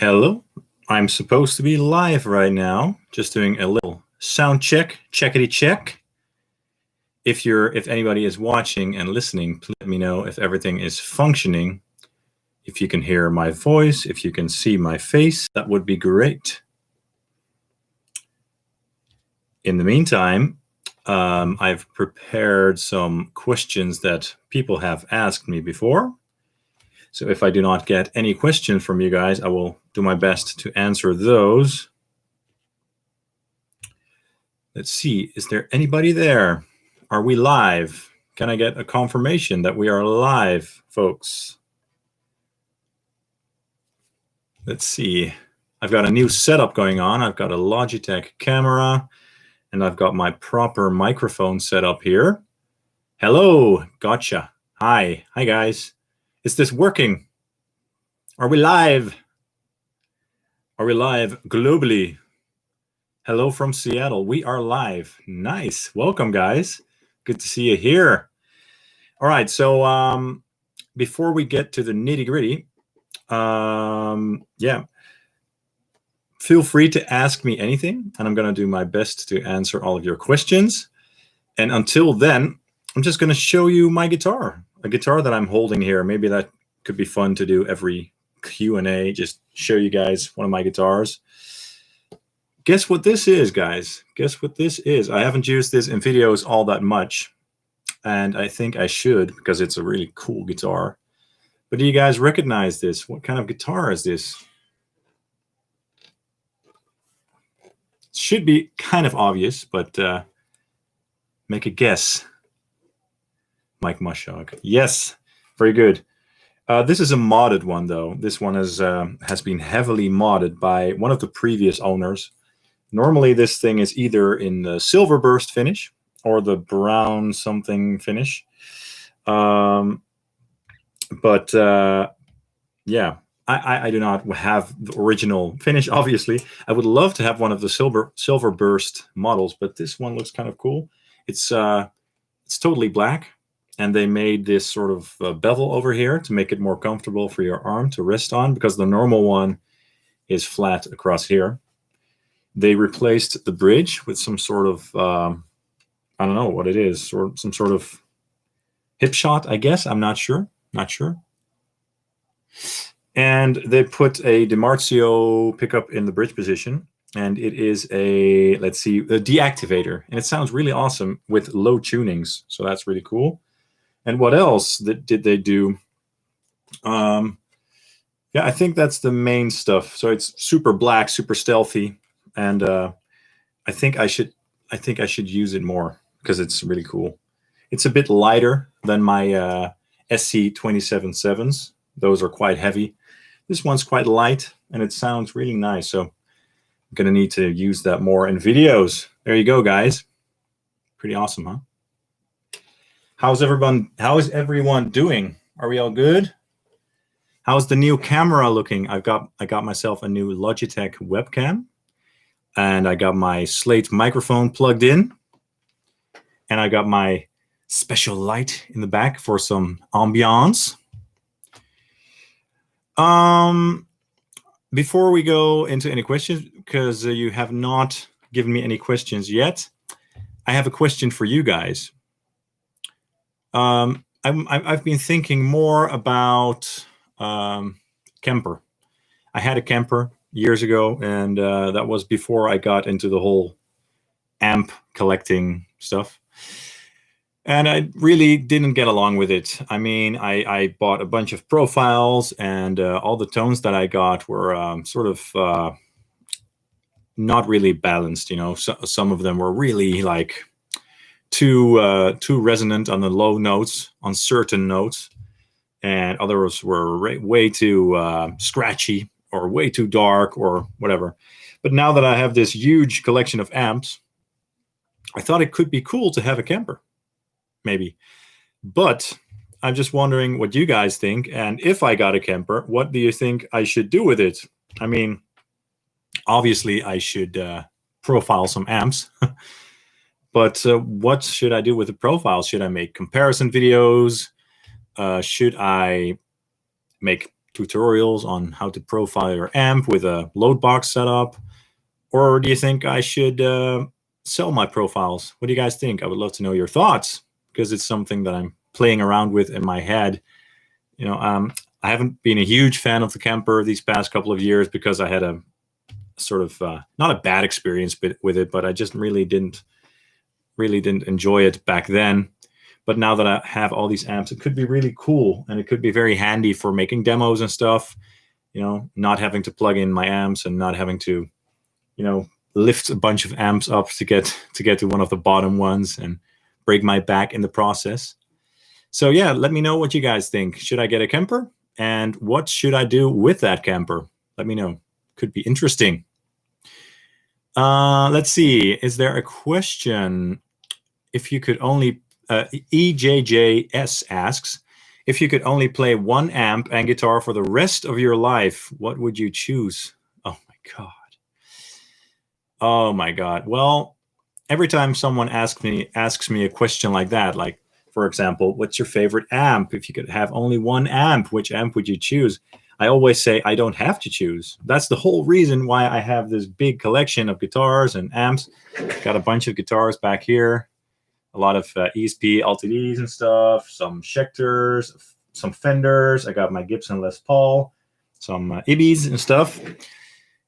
Hello, I'm supposed to be live right now, just doing a little sound check, checkity check. If anybody is watching and listening, please let me know if everything is functioning. If you can hear my voice, if you can see my face, that would be great. In the meantime, I've prepared some questions that people have asked me before. So if I do not get any questions from you guys, I will do my best to answer those. Let's see, is there anybody there? Are we live? Can I get a confirmation that we are live, folks? Let's see. I've got a new setup going on. I've got a Logitech camera, and I've got my proper microphone set up here. Hello, gotcha. Hi guys. Is this working? Are we live? Are we live globally? Hello from Seattle. We are live. Nice. Welcome, guys. Good to see you here. All right. So before we get to the nitty gritty, yeah, feel free to ask me anything, and I'm going to do my best to answer all of your questions. And until then, I'm just going to show you my guitar, a guitar that I'm holding here. Maybe that could be fun to do every Q&A, just show you guys one of my guitars. Guess what this is, guys? Guess what this is? I haven't used this in videos all that much, and I think I should because it's a really cool guitar. But do you guys recognize this? What kind of guitar is this? It should be kind of obvious, but make a guess. Mike Mushog. Yes, very good. This is a modded one, though. This one has been heavily modded by one of the previous owners. Normally, this thing is either in the silver burst finish or the brown something finish. Yeah, I do not have the original finish, obviously. I would love to have one of the silver burst models, but this one looks kind of cool. It's totally black. And they made this sort of bevel over here to make it more comfortable for your arm to rest on, because the normal one is flat across here. They replaced the bridge with some sort of, I don't know what it is, or some sort of hip shot, I guess. I'm not sure. Not sure. And they put a DiMarzio pickup in the bridge position. And it is a, let's see, a deactivator. And it sounds really awesome with low tunings. So that's really cool. And what else did they do? Yeah, I think that's the main stuff. So it's super black, super stealthy, and I think I should use it more because it's really cool. It's a bit lighter than my SC277s. Those are quite heavy. This one's quite light, and it sounds really nice. So I'm gonna need to use that more in videos. There you go, guys. Pretty awesome, huh? How is everyone doing? Are we all good? How's the new camera looking? I got myself a new Logitech webcam, and I got my Slate microphone plugged in, and I got my special light in the back for some ambiance. Before we go into any questions, because you have not given me any questions yet, I have a question for you guys. I've been thinking more about Kemper. I had a Kemper years ago, and that was before I got into the whole amp collecting stuff. And I really didn't get along with it. I mean, I bought a bunch of profiles, and all the tones that I got were sort of not really balanced. You know, some of them were really like too resonant on the low notes, on certain notes, and others were way too scratchy or way too dark or whatever. But now that I have this huge collection of amps, I thought it could be cool to have a Kemper, maybe. But I'm just wondering what you guys think, and if I got a Kemper, what do you think I should do with it? I mean, obviously I should profile some amps. But what should I do with the profile? Should I make comparison videos? Should I make tutorials on how to profile your amp with a load box setup? Or do you think I should sell my profiles? What do you guys think? I would love to know your thoughts, because it's something that I'm playing around with in my head. You know, I haven't been a huge fan of the Kemper these past couple of years because I had a sort of not a bad experience with it, but I just really didn't enjoy it back then. But now that I have all these amps, it could be really cool, and it could be very handy for making demos and stuff. You know, not having to plug in my amps and not having to, you know, lift a bunch of amps up to get to one of the bottom ones and break my back in the process. So yeah, let me know what you guys think. Should I get a Kemper? And what should I do with that Kemper? Let me know. Could be interesting. Let's see. Is there a question? If you could only, EJJS asks, if you could only play one amp and guitar for the rest of your life, what would you choose? Oh my God. Oh my God. Well, every time someone asks me a question like that, like, for example, what's your favorite amp? If you could have only one amp, which amp would you choose? I always say I don't have to choose. That's the whole reason why I have this big collection of guitars and amps. Got a bunch of guitars back here, a lot of ESP LTDs and stuff, some Schecters, some Fenders. I got my Gibson Les Paul, some Ibis and stuff.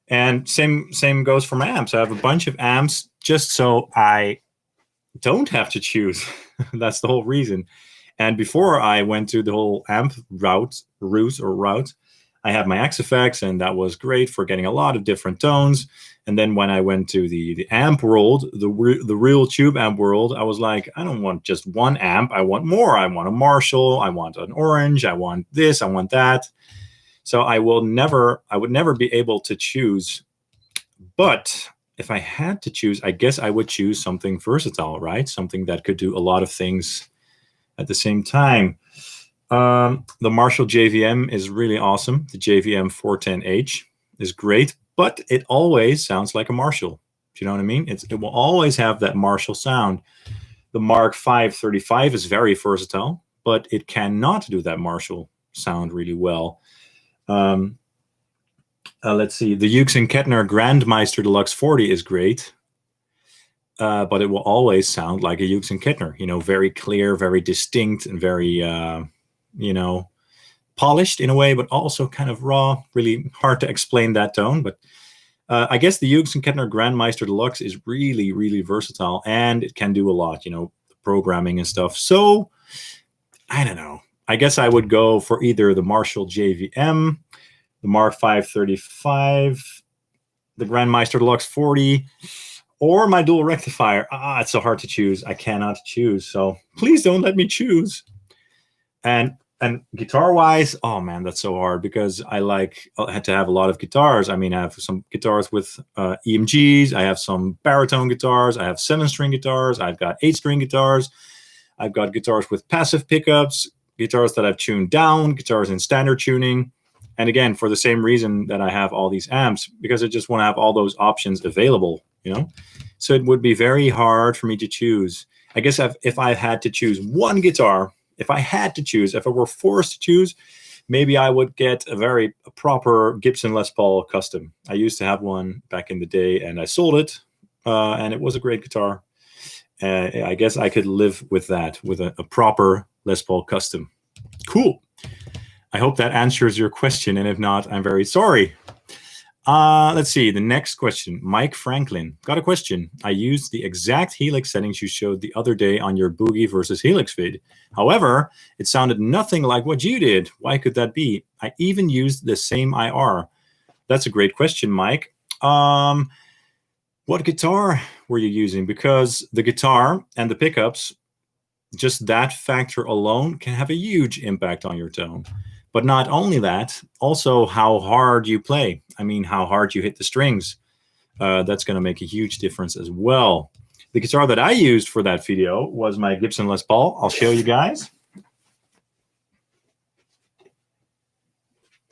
And same goes for my amps. I have a bunch of amps just so I don't have to choose. That's the whole reason. And before I went to the whole amp route, I had my XFX, and that was great for getting a lot of different tones. And then when I went to the amp world, the real tube amp world, I was like, I don't want just one amp. I want more. I want a Marshall. I want an Orange. I want this. I want that. So I would never be able to choose. But if I had to choose, I guess I would choose something versatile, right? Something that could do a lot of things at the same time. The Marshall JVM is really awesome. The JVM 410H is great, but it always sounds like a Marshall. Do you know what I mean? It will always have that Marshall sound. The Mark 535 is very versatile, but it cannot do that Marshall sound really well. Let's see. The Fuchs and Kettner Grandmeister Deluxe 40 is great, but it will always sound like a Fuchs and Kettner. You know, very clear, very distinct, and very you know, polished in a way, but also kind of raw. Really hard to explain that tone, but I guess the Fuchs and Kettner Grandmeister Deluxe is really, really versatile, and it can do a lot, you know, programming and stuff. So I don't know. I guess I would go for either the Marshall JVM, the Mark 535, the Grandmeister Deluxe 40, or my dual rectifier. It's so hard to choose. I cannot choose. So please don't let me choose. And guitar-wise, oh man, that's so hard, because I had to have a lot of guitars. I mean, I have some guitars with EMGs. I have some baritone guitars. I have 7-string guitars. I've got 8-string guitars. I've got guitars with passive pickups, guitars that I've tuned down, guitars in standard tuning. And again, for the same reason that I have all these amps, because I just want to have all those options available, you know? So it would be very hard for me to choose. I guess if I had to choose one guitar, if I were forced to choose, maybe I would get a proper Gibson Les Paul custom. I used to have one back in the day, and I sold it, and it was a great guitar. I guess I could live with that, with a proper Les Paul custom. Cool. I hope that answers your question, and if not, I'm very sorry. Let's see, the next question. Mike Franklin got a question. I used the exact Helix settings you showed the other day on your Boogie versus Helix vid. However, it sounded nothing like what you did. Why could that be? I even used the same IR. That's a great question, Mike. What guitar were you using? Because the guitar and the pickups, just that factor alone can have a huge impact on your tone. But not only that, also how hard you play. I mean, how hard you hit the strings. That's going to make a huge difference as well. The guitar that I used for that video was my Gibson Les Paul. I'll show you guys.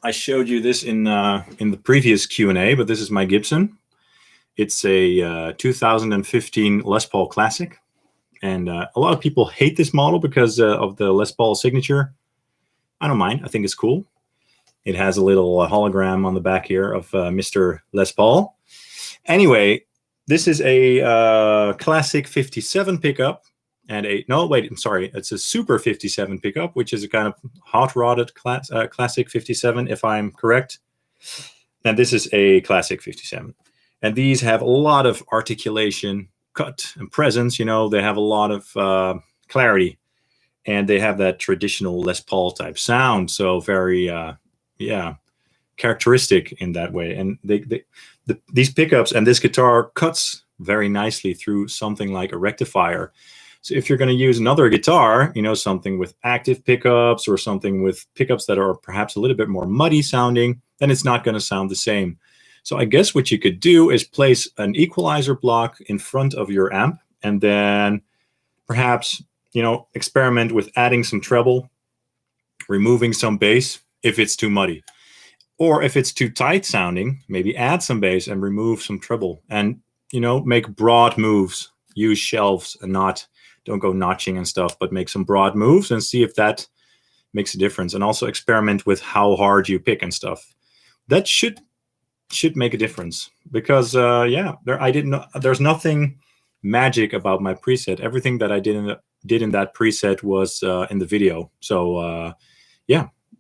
I showed you this in the previous Q&A, but this is my Gibson. It's a 2015 Les Paul Classic. And a lot of people hate this model because of the Les Paul signature. I don't mind. I think it's cool. It has a little hologram on the back here of Mr. Les Paul. Anyway, this is a classic 57 pickup and it's a Super 57 pickup, which is a kind of hot-rodded classic 57, if I'm correct. And this is a classic 57. And these have a lot of articulation, cut, and presence. You know, they have a lot of clarity. And they have that traditional Les Paul type sound. So very, characteristic in that way. And these pickups and this guitar cuts very nicely through something like a rectifier. So if you're going to use another guitar, you know, something with active pickups or something with pickups that are perhaps a little bit more muddy sounding, then it's not going to sound the same. So I guess what you could do is place an equalizer block in front of your amp and then perhaps, you know, experiment with adding some treble, removing some bass if it's too muddy. Or if it's too tight sounding, maybe add some bass and remove some treble and, you know, make broad moves, use shelves and don't go notching and stuff, but make some broad moves and see if that makes a difference. And also experiment with how hard you pick and stuff. That should make a difference because, there's nothing magic about my preset. Everything that I did in that preset was in the video. So,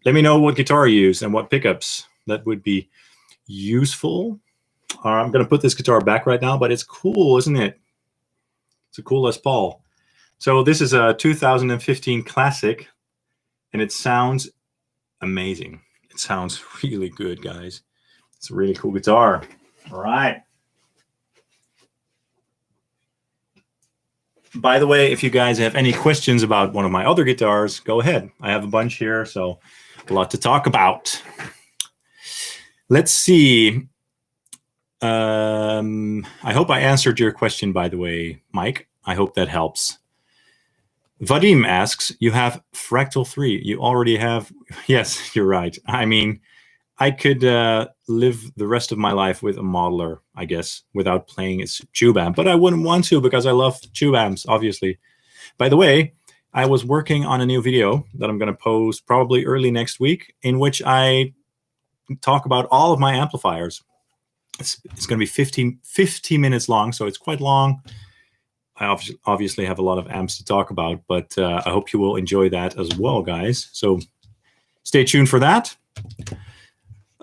let me know what guitar you use and what pickups. That would be useful. I'm going to put this guitar back right now, but it's cool, isn't it? It's a cool Les Paul. So this is a 2015 classic, and it sounds amazing. It sounds really good, guys. It's a really cool guitar. All right. By the way, if you guys have any questions about one of my other guitars, go ahead. I have a bunch here, so a lot to talk about. Let's see. I hope I answered your question, by the way, Mike. I hope that helps. Vadim asks, you have Fractal 3. You already have... Yes, you're right. I mean, I could live the rest of my life with a modeler, I guess, without playing a tube amp. But I wouldn't want to because I love tube amps, obviously. By the way, I was working on a new video that I'm going to post probably early next week in which I talk about all of my amplifiers. It's going to be 15 minutes long, so it's quite long. I obviously have a lot of amps to talk about, but I hope you will enjoy that as well, guys. So stay tuned for that.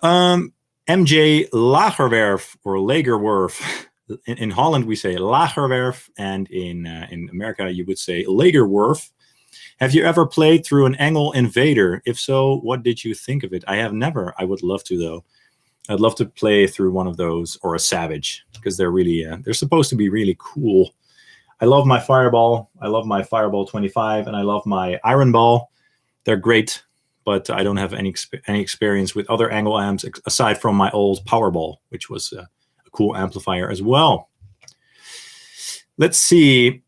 MJ Lagerwerf or Lagerwerf. In Holland, we say Lagerwerf, and in America, you would say Lagerwerf. Have you ever played through an Engel Invader? If so, what did you think of it? I have never. I would love to, though. I'd love to play through one of those or a Savage because they're really, they're supposed to be really cool. I love my Fireball. I love my Fireball 25, and I love my Iron Ball. They're great, but I don't have any experience with other Engel amps aside from my old Powerball, which was a cool amplifier as well. Let's see.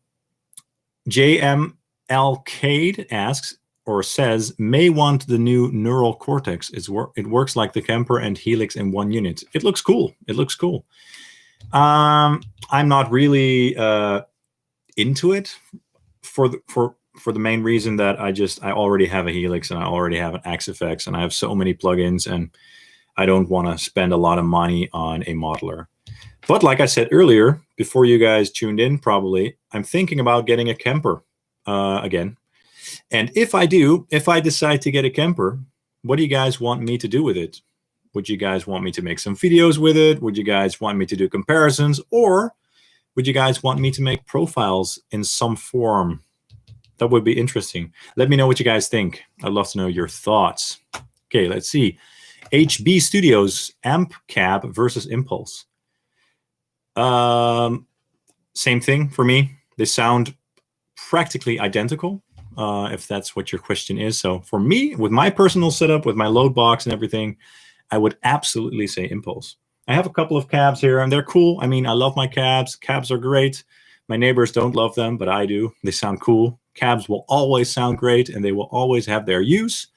JM Alcade asks or says, may want the new Neural Cortex. It works like the Kemper and Helix in one unit. It looks cool. It looks cool. I'm not really into it for the main reason that I already have a Helix and I already have an Axe-Fx and I have so many plugins and I don't want to spend a lot of money on a modeler. But like I said earlier, before you guys tuned in probably, I'm thinking about getting a Kemper again. And if I decide to get a Kemper, what do you guys want me to do with it? Would you guys want me to make some videos with it? Would you guys want me to do comparisons? Or would you guys want me to make profiles in some form? That would be interesting. Let me know what you guys think. I'd love to know your thoughts. Okay, let's see. HB Studios, amp cab versus impulse. Same thing for me. They sound practically identical, if that's what your question is. So for me, with my personal setup, with my load box and everything, I would absolutely say impulse. I have a couple of cabs here, and they're cool. I mean, I love my cabs. Cabs are great. My neighbors don't love them, but I do. They sound cool. Cabs will always sound great, and they will always have their use.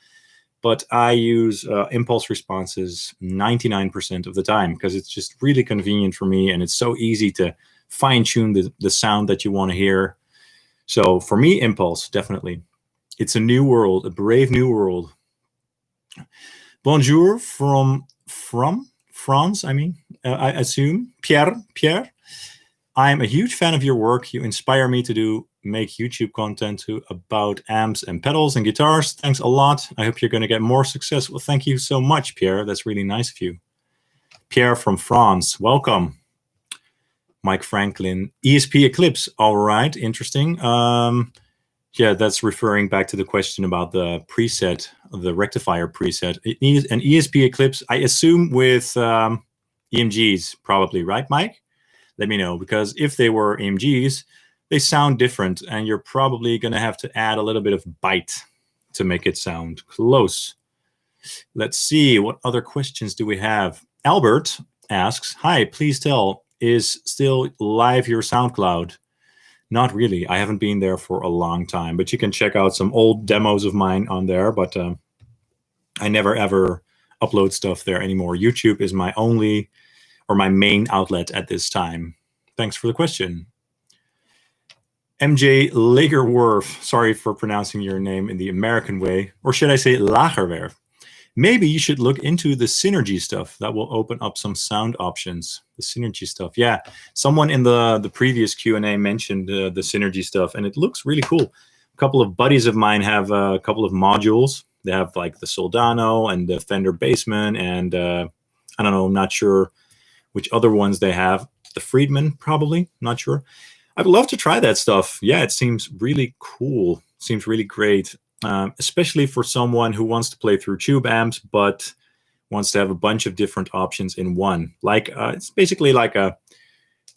But I use impulse responses 99% of the time because it's just really convenient for me, and it's so easy to fine-tune the sound that you want to hear. So for me, impulse, definitely. It's a new world, a brave new world. Bonjour from France, I assume. Pierre. I'm a huge fan of your work. You inspire me to make YouTube content about amps and pedals and guitars. Thanks a lot. I hope you're going to get more success. Well, thank you so much, Pierre. That's really nice of you. Pierre from France, welcome. Mike Franklin, ESP Eclipse. All right, interesting. Yeah, that's referring back to the question about the preset, the rectifier preset. It needs an ESP Eclipse, I assume, with EMGs, probably, right, Mike? Let me know, because if they were EMGs, they sound different, and you're probably going to have to add a little bit of bite to make it sound close. Let's see, what other questions do we have? Albert asks, hi, please tell, is still live your SoundCloud? Not really. I haven't been there for a long time, but you can check out some old demos of mine on there, but I never ever upload stuff there anymore. YouTube is my only or my main outlet at this time. Thanks for the question. MJ Lagerwerf, sorry for pronouncing your name in the American way, or should I say Lagerwerf? Maybe you should look into the synergy stuff. That will open up some sound options. The synergy stuff. Yeah, someone in the previous Q&A mentioned the synergy stuff, and it looks really cool. A couple of buddies of mine have a couple of modules. They have like the Soldano and the Fender Bassman, and I don't know, I'm not sure which other ones they have. The Friedman, probably, not sure. I'd love to try that stuff. Yeah, it seems really cool. Seems really great. Especially for someone who wants to play through tube amps, but wants to have a bunch of different options in one. Like it's basically like a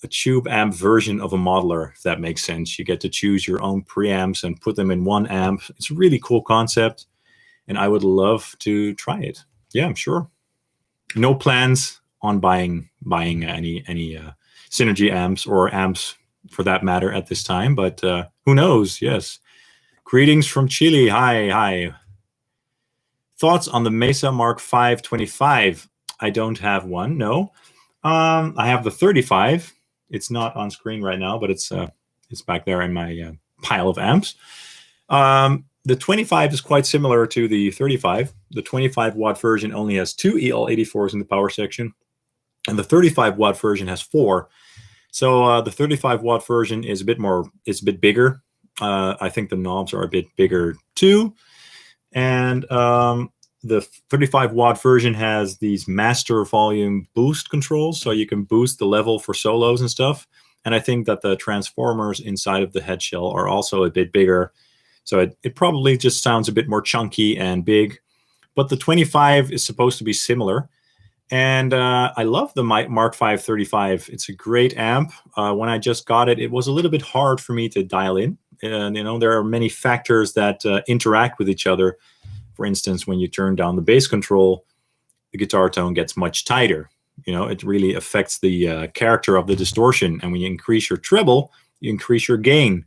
tube amp version of a modeler, if that makes sense. You get to choose your own preamps and put them in one amp. It's a really cool concept, and I would love to try it. Yeah, I'm sure. No plans on buying any synergy amps or amps for that matter at this time, but who knows? Yes. Greetings from Chile. Hi. Thoughts on the Mesa Mark 525? I don't have one, no. I have the 35. It's not on screen right now, but it's back there in my pile of amps. The 25 is quite similar to the 35. The 25-watt version only has 2 EL84s in the power section, and the 35-watt version has 4. So the 35-watt version is a bit bigger. I think the knobs are a bit bigger too. And the 35-watt version has these master volume boost controls, so you can boost the level for solos and stuff. And I think that the transformers inside of the head shell are also a bit bigger. So it probably just sounds a bit more chunky and big. But the 25 is supposed to be similar. And I love the Mark 535. It's a great amp. When I just got it, it was a little bit hard for me to dial in. And, there are many factors that interact with each other. For instance, when you turn down the bass control, the guitar tone gets much tighter. It really affects the character of the distortion. And when you increase your treble, you increase your gain.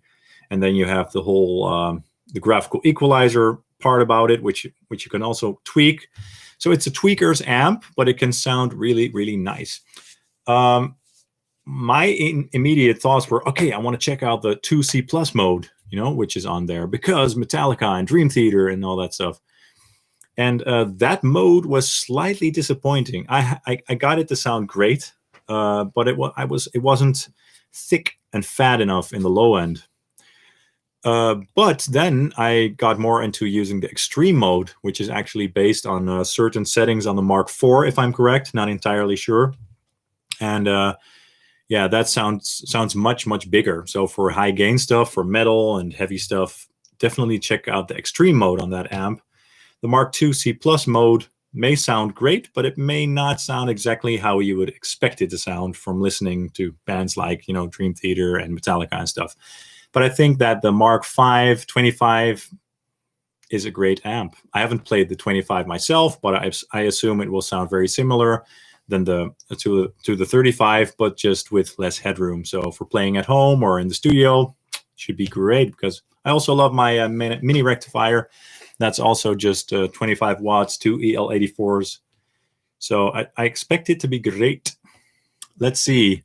And then you have the whole the graphical equalizer part about it, which you can also tweak. So it's a tweaker's amp, but it can sound really, really nice. My immediate thoughts were, okay, I want to check out the 2C plus mode, which is on there because Metallica and Dream Theater and all that stuff. And that mode was slightly disappointing. I got it to sound great, but it wasn't thick and fat enough in the low end. But then I got more into using the extreme mode, which is actually based on certain settings on the Mark IV, if I'm correct, not entirely sure. And yeah, that sounds much, much bigger. So for high gain stuff, for metal and heavy stuff, definitely check out the extreme mode on that amp. The Mark II C Plus mode may sound great, but it may not sound exactly how you would expect it to sound from listening to bands like, Dream Theater and Metallica and stuff. But I think that the Mark V 25 is a great amp. I haven't played the 25 myself, but I assume it will sound very similar than to the 35, but just with less headroom. So for playing at home or in the studio, it should be great, because I also love my mini rectifier. That's also just 25 watts, 2 EL84s. So I expect it to be great. Let's see.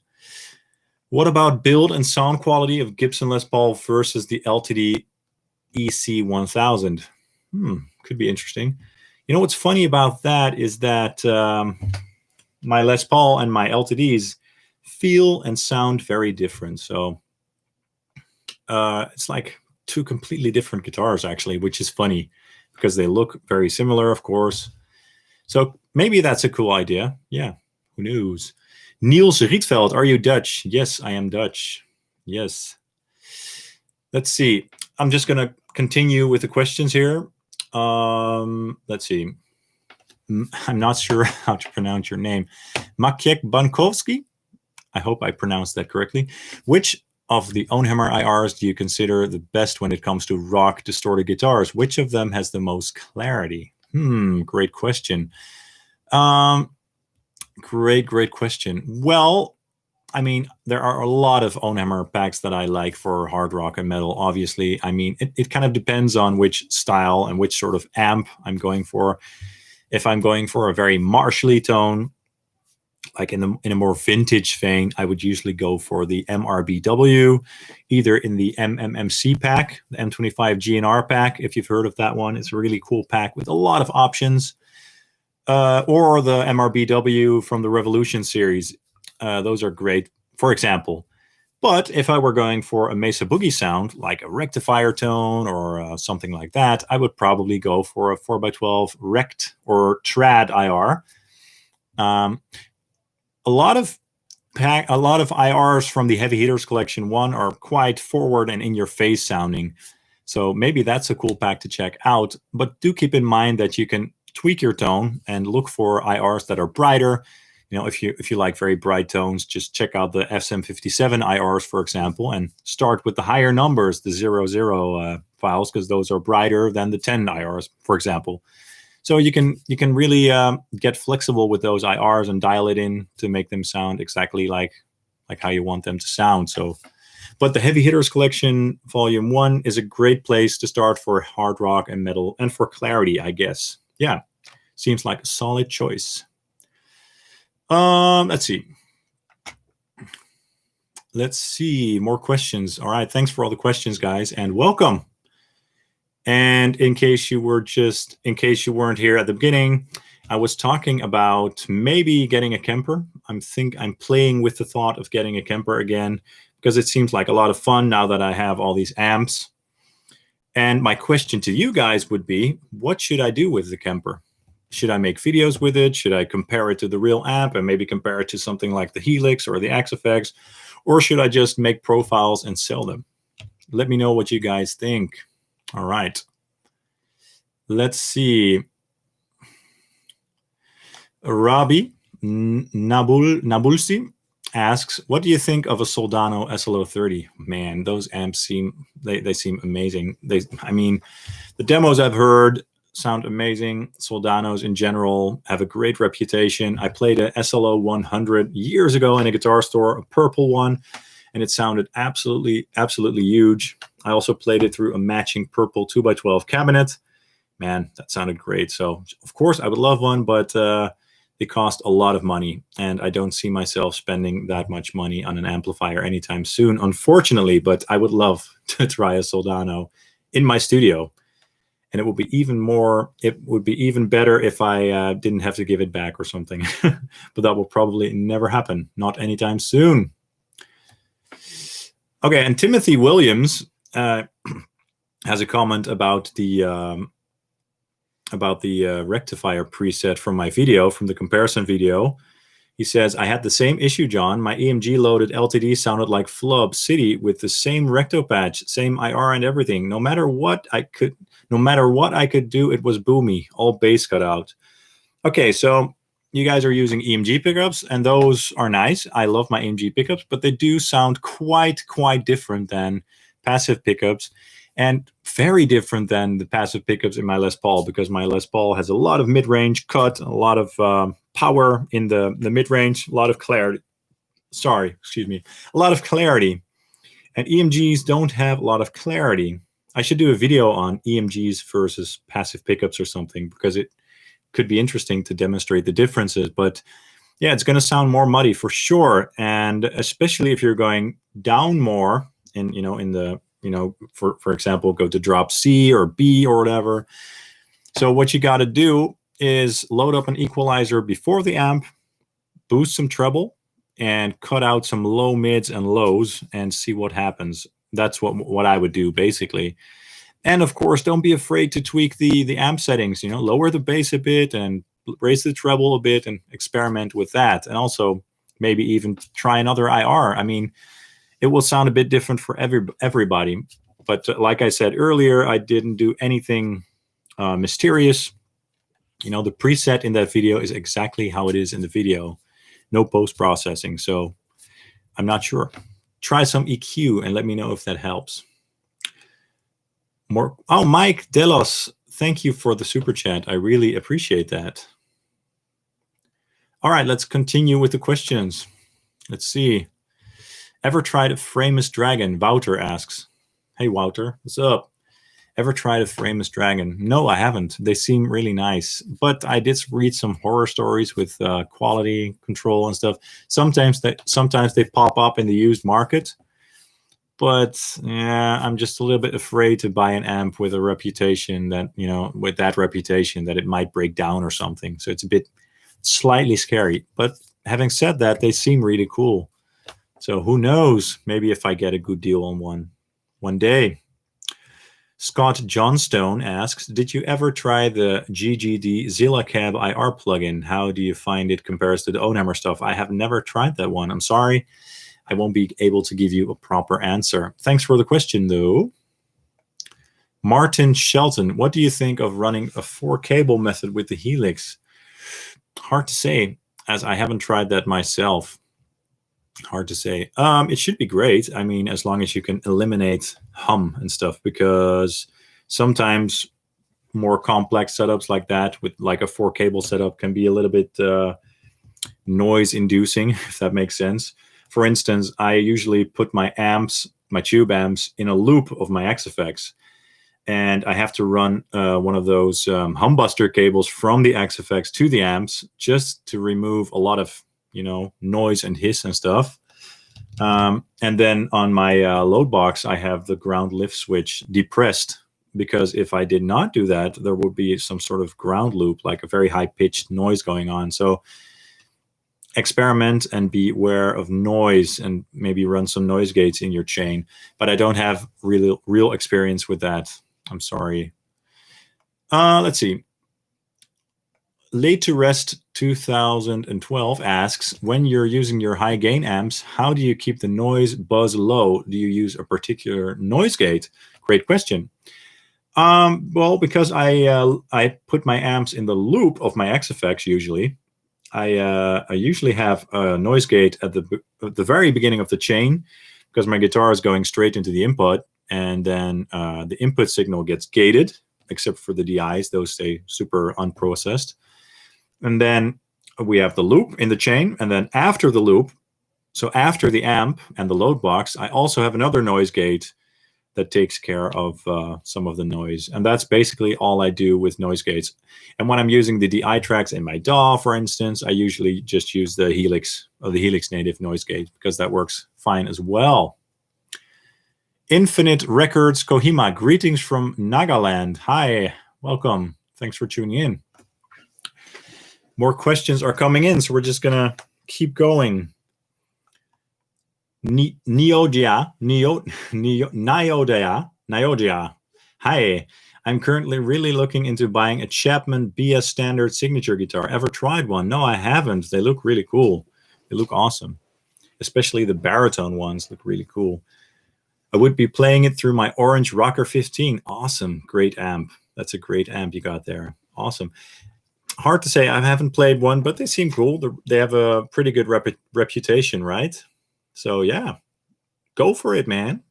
What about build and sound quality of Gibson Les Paul versus the LTD EC1000? Could be interesting. You know what's funny about that is that my Les Paul and my LTDs feel and sound very different. So it's like two completely different guitars, actually, which is funny because they look very similar, of course. So maybe that's a cool idea. Yeah, who knows? Niels Rietveld, are you Dutch? Yes, I am Dutch. Yes. Let's see. I'm just going to continue with the questions here. Let's see. I'm not sure how to pronounce your name. Maciek Bankowski. I hope I pronounced that correctly. Which of the OwnHammer IRs do you consider the best when it comes to rock distorted guitars? Which of them has the most clarity? Great question. Great question. Well, I mean, there are a lot of OwnHammer packs that I like for hard rock and metal, obviously. I mean, it kind of depends on which style and which sort of amp I'm going for. If I'm going for a very martially tone, like in a more vintage vein, I would usually go for the MRBW, either in the MMMC pack, the M25 GNR pack, if you've heard of that one. It's a really cool pack with a lot of options. Or the MRBW from the Revolution series. Those are great, for example. But if I were going for a Mesa Boogie sound, like a rectifier tone or something like that, I would probably go for a 4x12 Rect or Trad IR. A lot of IRs from the Heavy Hitters Collection 1 are quite forward and in your face sounding. So maybe that's a cool pack to check out. But do keep in mind that you can tweak your tone and look for IRs that are brighter. You know, if you like very bright tones, just check out the SM57 IRs, for example, and start with the higher numbers, the 00 files, because those are brighter than the 10 IRs, for example. So you can really get flexible with those IRs and dial it in to make them sound exactly like how you want them to sound. So, but the Heavy Hitters Collection Volume 1 is a great place to start for hard rock and metal and for clarity, I guess. Yeah, seems like a solid choice. Let's see. Let's see, more questions. All right, thanks for all the questions, guys, and welcome. And in case you weren't here at the beginning, I was talking about maybe getting a Kemper. I'm playing with the thought of getting a Kemper again because it seems like a lot of fun now that I have all these amps. And my question to you guys would be, what should I do with the Kemper? Should I make videos with it? Should I compare it to the real amp and maybe compare it to something like the Helix or the XFX? Or should I just make profiles and sell them? Let me know what you guys think. All right. Let's see. Rabi Nabulsi asks, what do you think of a Soldano SLO30? Man, those amps seem amazing. I mean, the demos I've heard sound amazing. Soldanos in general have a great reputation. I played a SLO 100 years ago in a guitar store, a purple one, and it sounded absolutely huge. I also played it through a matching purple 2x12 cabinet. Man, that sounded great. So, of course, I would love one, but they cost a lot of money, and I don't see myself spending that much money on an amplifier anytime soon, unfortunately, but I would love to try a Soldano in my studio. And it would be even better if I didn't have to give it back or something. But that will probably never happen, not anytime soon. Okay, and Timothy Williams has a comment about the rectifier preset from my video, from the comparison video. He says, I had the same issue, John. My EMG loaded LTD sounded like Flub City with the same recto patch, same IR and everything. No matter what I could do, it was boomy, all bass cut out. Okay, so you guys are using EMG pickups, and those are nice. I love my EMG pickups, but they do sound quite different than passive pickups, and very different than the passive pickups in my Les Paul, because my Les Paul has a lot of mid-range cut, a lot of power in the mid-range, a lot of clarity. A lot of clarity. And EMGs don't have a lot of clarity. I should do a video on EMGs versus passive pickups or something, because it could be interesting to demonstrate the differences. But yeah, it's going to sound more muddy for sure, and especially if you're going down more for example, go to drop C or B or whatever. So what you got to do is load up an equalizer before the amp, boost some treble, and cut out some low mids and lows and see what happens. That's what I would do, basically. And of course, don't be afraid to tweak the amp settings. You know, lower the bass a bit and raise the treble a bit and experiment with that. And also maybe even try another IR. I mean, it will sound a bit different for everybody. But like I said earlier, I didn't do anything mysterious. You know, the preset in that video is exactly how it is in the video. No post-processing. So I'm not sure. Try some EQ and let me know if that helps. More. Oh, Mike Delos, thank you for the super chat. I really appreciate that. All right, let's continue with the questions. Let's see. Ever tried a Frameless Dragon? Wouter asks. Hey, Wouter, what's up? Ever tried a Frameless Dragon? No, I haven't. They seem really nice, but I did read some horror stories with quality control and stuff. Sometimes they pop up in the used market. But yeah, I'm just a little bit afraid to buy an amp with a reputation that, you know, with that reputation that it might break down or something. So it's a bit slightly scary. But having said that, they seem really cool. So who knows? Maybe if I get a good deal on one day. Scott Johnstone asks, did you ever try the GGD ZillaCab IR plugin? How do you find it compares to the OwnHammer stuff? I have never tried that one. I'm sorry. I won't be able to give you a proper answer. Thanks for the question, though. Martin Shelton, what do you think of running a 4-cable method with the Helix? Hard to say, as I haven't tried that myself. Hard to say. It should be great. I mean, as long as you can eliminate hum and stuff, because sometimes more complex setups like that with like a 4-cable setup can be a little bit noise inducing, if that makes sense. For instance, I usually put my amps, my tube amps, in a loop of my XFX. And I have to run one of those humbuster cables from the XFX to the amps just to remove a lot of, you know, noise and hiss and stuff. And then on my load box, I have the ground lift switch depressed, because if I did not do that, there would be some sort of ground loop, like a very high-pitched noise going on. So experiment and be aware of noise and maybe run some noise gates in your chain. But I don't have real experience with that. I'm sorry. Let's see. Late to Rest 2012 asks, when you're using your high gain amps, how do you keep the noise buzz low? Do you use a particular noise gate? Great question. Well, because I put my amps in the loop of my XFX usually. I usually have a noise gate at the very beginning of the chain, because my guitar is going straight into the input, and then the input signal gets gated, except for the DIs. Those stay super unprocessed. And then we have the loop in the chain, and then after the loop, so after the amp and the load box, I also have another noise gate that takes care of some of the noise. And that's basically all I do with noise gates. And when I'm using the DI tracks in my DAW, for instance, I usually just use the Helix or the Helix Native noise gate, because that works fine as well. Infinite Records Kohima, greetings from Nagaland. Hi, welcome. Thanks for tuning in. More questions are coming in, so we're just gonna keep going. Neodia. Hi, I'm currently really looking into buying a Chapman BS standard signature guitar. Ever tried one? No, I haven't. They look really cool. They look awesome. Especially the baritone ones look really cool. I would be playing it through my Orange Rocker 15. Awesome. Great amp. That's a great amp you got there. Awesome. Hard to say. I haven't played one, but they seem cool. They have a pretty good reputation, right? So yeah, go for it, man.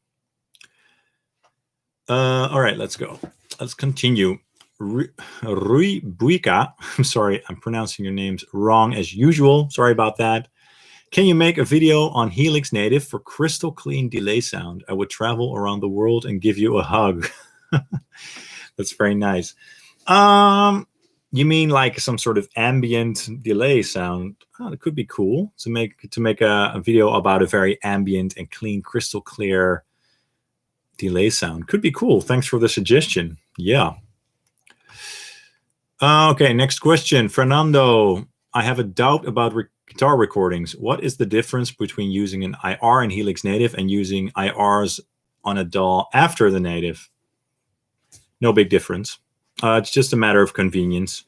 All right, let's go. Let's continue. Rui Buika, I'm sorry, I'm pronouncing your names wrong as usual. Sorry about that. Can you make a video on Helix Native for crystal clean delay sound? I would travel around the world and give you a hug. That's very nice. You mean like some sort of ambient delay sound? Oh, it could be cool to make a video about a very ambient and clean, crystal clear delay sound. Could be cool. Thanks for the suggestion. Yeah. Okay, next question. Fernando, I have a doubt about guitar recordings. What is the difference between using an IR in Helix Native and using IRs on a DAW after the native? No big difference. It's just a matter of convenience.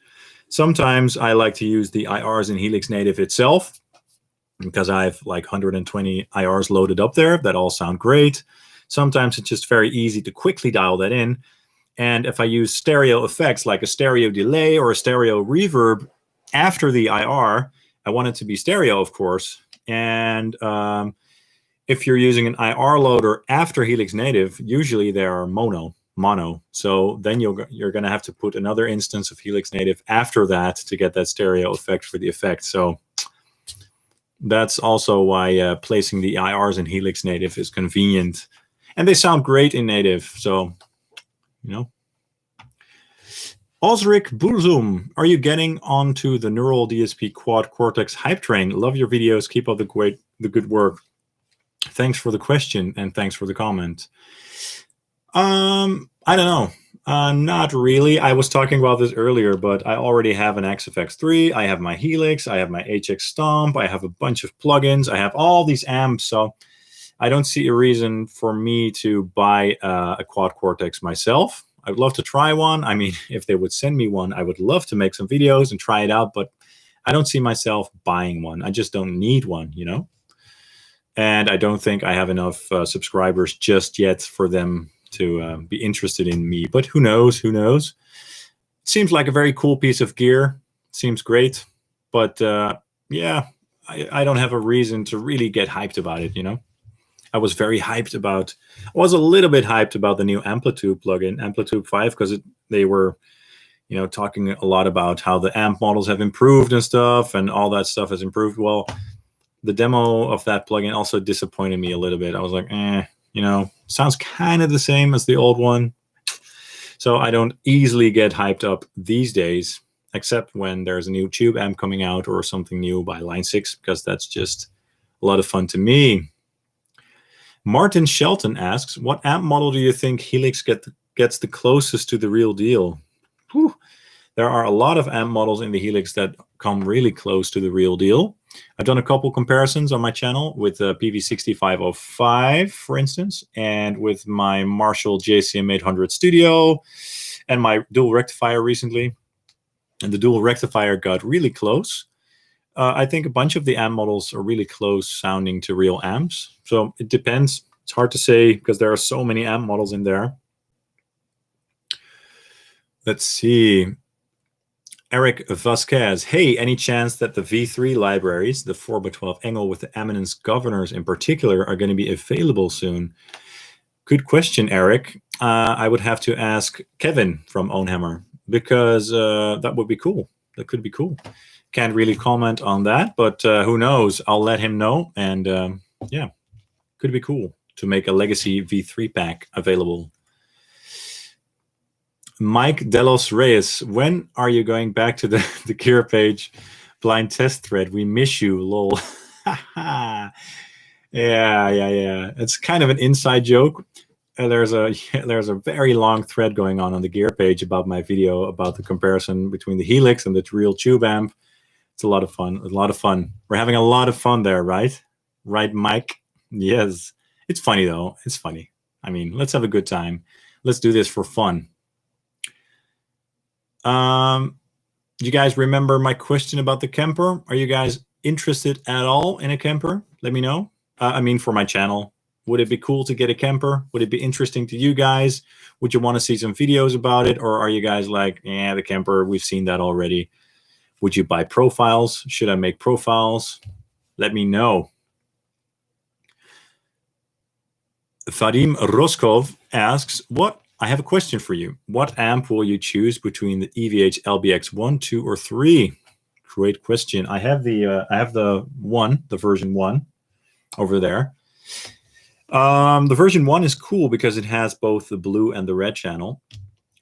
Sometimes I like to use the IRs in Helix Native itself because I have like 120 IRs loaded up there that all sound great. Sometimes it's just very easy to quickly dial that in. And if I use stereo effects like a stereo delay or a stereo reverb after the IR, I want it to be stereo, of course. And if you're using an IR loader after Helix Native, usually they are mono. So then you're going to have to put another instance of Helix Native after that to get that stereo effect for the effect. So that's also why placing the IRs in Helix Native is convenient. And they sound great in Native. So, you know. Osric Burzum, are you getting onto the Neural DSP Quad Cortex hype train? Love your videos. Keep up the good work. Thanks for the question and thanks for the comment. I don't know. Not really. I was talking about this earlier, but I already have an XFX3. I have my Helix. I have my HX Stomp. I have a bunch of plugins. I have all these amps. So I don't see a reason for me to buy a Quad Cortex myself. I would love to try one. I mean, if they would send me one, I would love to make some videos and try it out, but I don't see myself buying one. I just don't need one, you know? And I don't think I have enough subscribers just yet for them to be interested in me. But who knows? Who knows? It seems like a very cool piece of gear. Seems great. But yeah, I don't have a reason to really get hyped about it, you know? I was very hyped about, I was a little bit hyped about the new Amplitude plugin, Amplitude 5, because they were, you know, talking a lot about how the amp models have improved and stuff, and all that stuff has improved. Well, the demo of that plugin also disappointed me a little bit. I was like, you know, sounds kind of the same as the old one. So I don't easily get hyped up these days, except when there's a new tube amp coming out or something new by Line 6, because that's just a lot of fun to me. Martin Shelton asks, what amp model do you think Helix gets the closest to the real deal? Whew. There are a lot of amp models in the Helix that come really close to the real deal. I've done a couple comparisons on my channel with the PV6505, for instance, and with my Marshall JCM 800 Studio and my dual rectifier recently. And the dual rectifier got really close. I think a bunch of the amp models are really close sounding to real amps. So it depends. It's hard to say because there are so many amp models in there. Let's see. Eric Vasquez. Hey, any chance that the V3 libraries, the 4x12 Engel with the Eminence governors in particular, are going to be available soon? Good question, Eric. I would have to ask Kevin from OwnHammer because that would be cool. That could be cool. Can't really comment on that, but who knows? I'll let him know. And yeah, could be cool to make a legacy V3 pack available. Mike Delos Reyes, when are you going back to the gear page blind test thread? We miss you, lol. Yeah. It's kind of an inside joke. There's a very long thread going on the gear page about my video about the comparison between the Helix and the real tube amp. It's a lot of fun. A lot of fun. We're having a lot of fun there, right? Right, Mike? Yes. It's funny, though. It's funny. I mean, let's have a good time. Let's do this for fun. You guys remember my question about the Kemper? Are you guys interested at all in a Kemper? Let me know. I mean, for my channel. Would it be cool to get a Kemper? Would it be interesting to you guys? Would you want to see some videos about it? Or are you guys like, yeah, the Kemper, we've seen that already. Would you buy profiles? Should I make profiles? Let me know. Vadim Roskov asks, I have a question for you. What amp will you choose between the EVH LBX 1, 2, or 3? Great question. I have the version 1 over there. The version 1 is cool because it has both the blue and the red channel.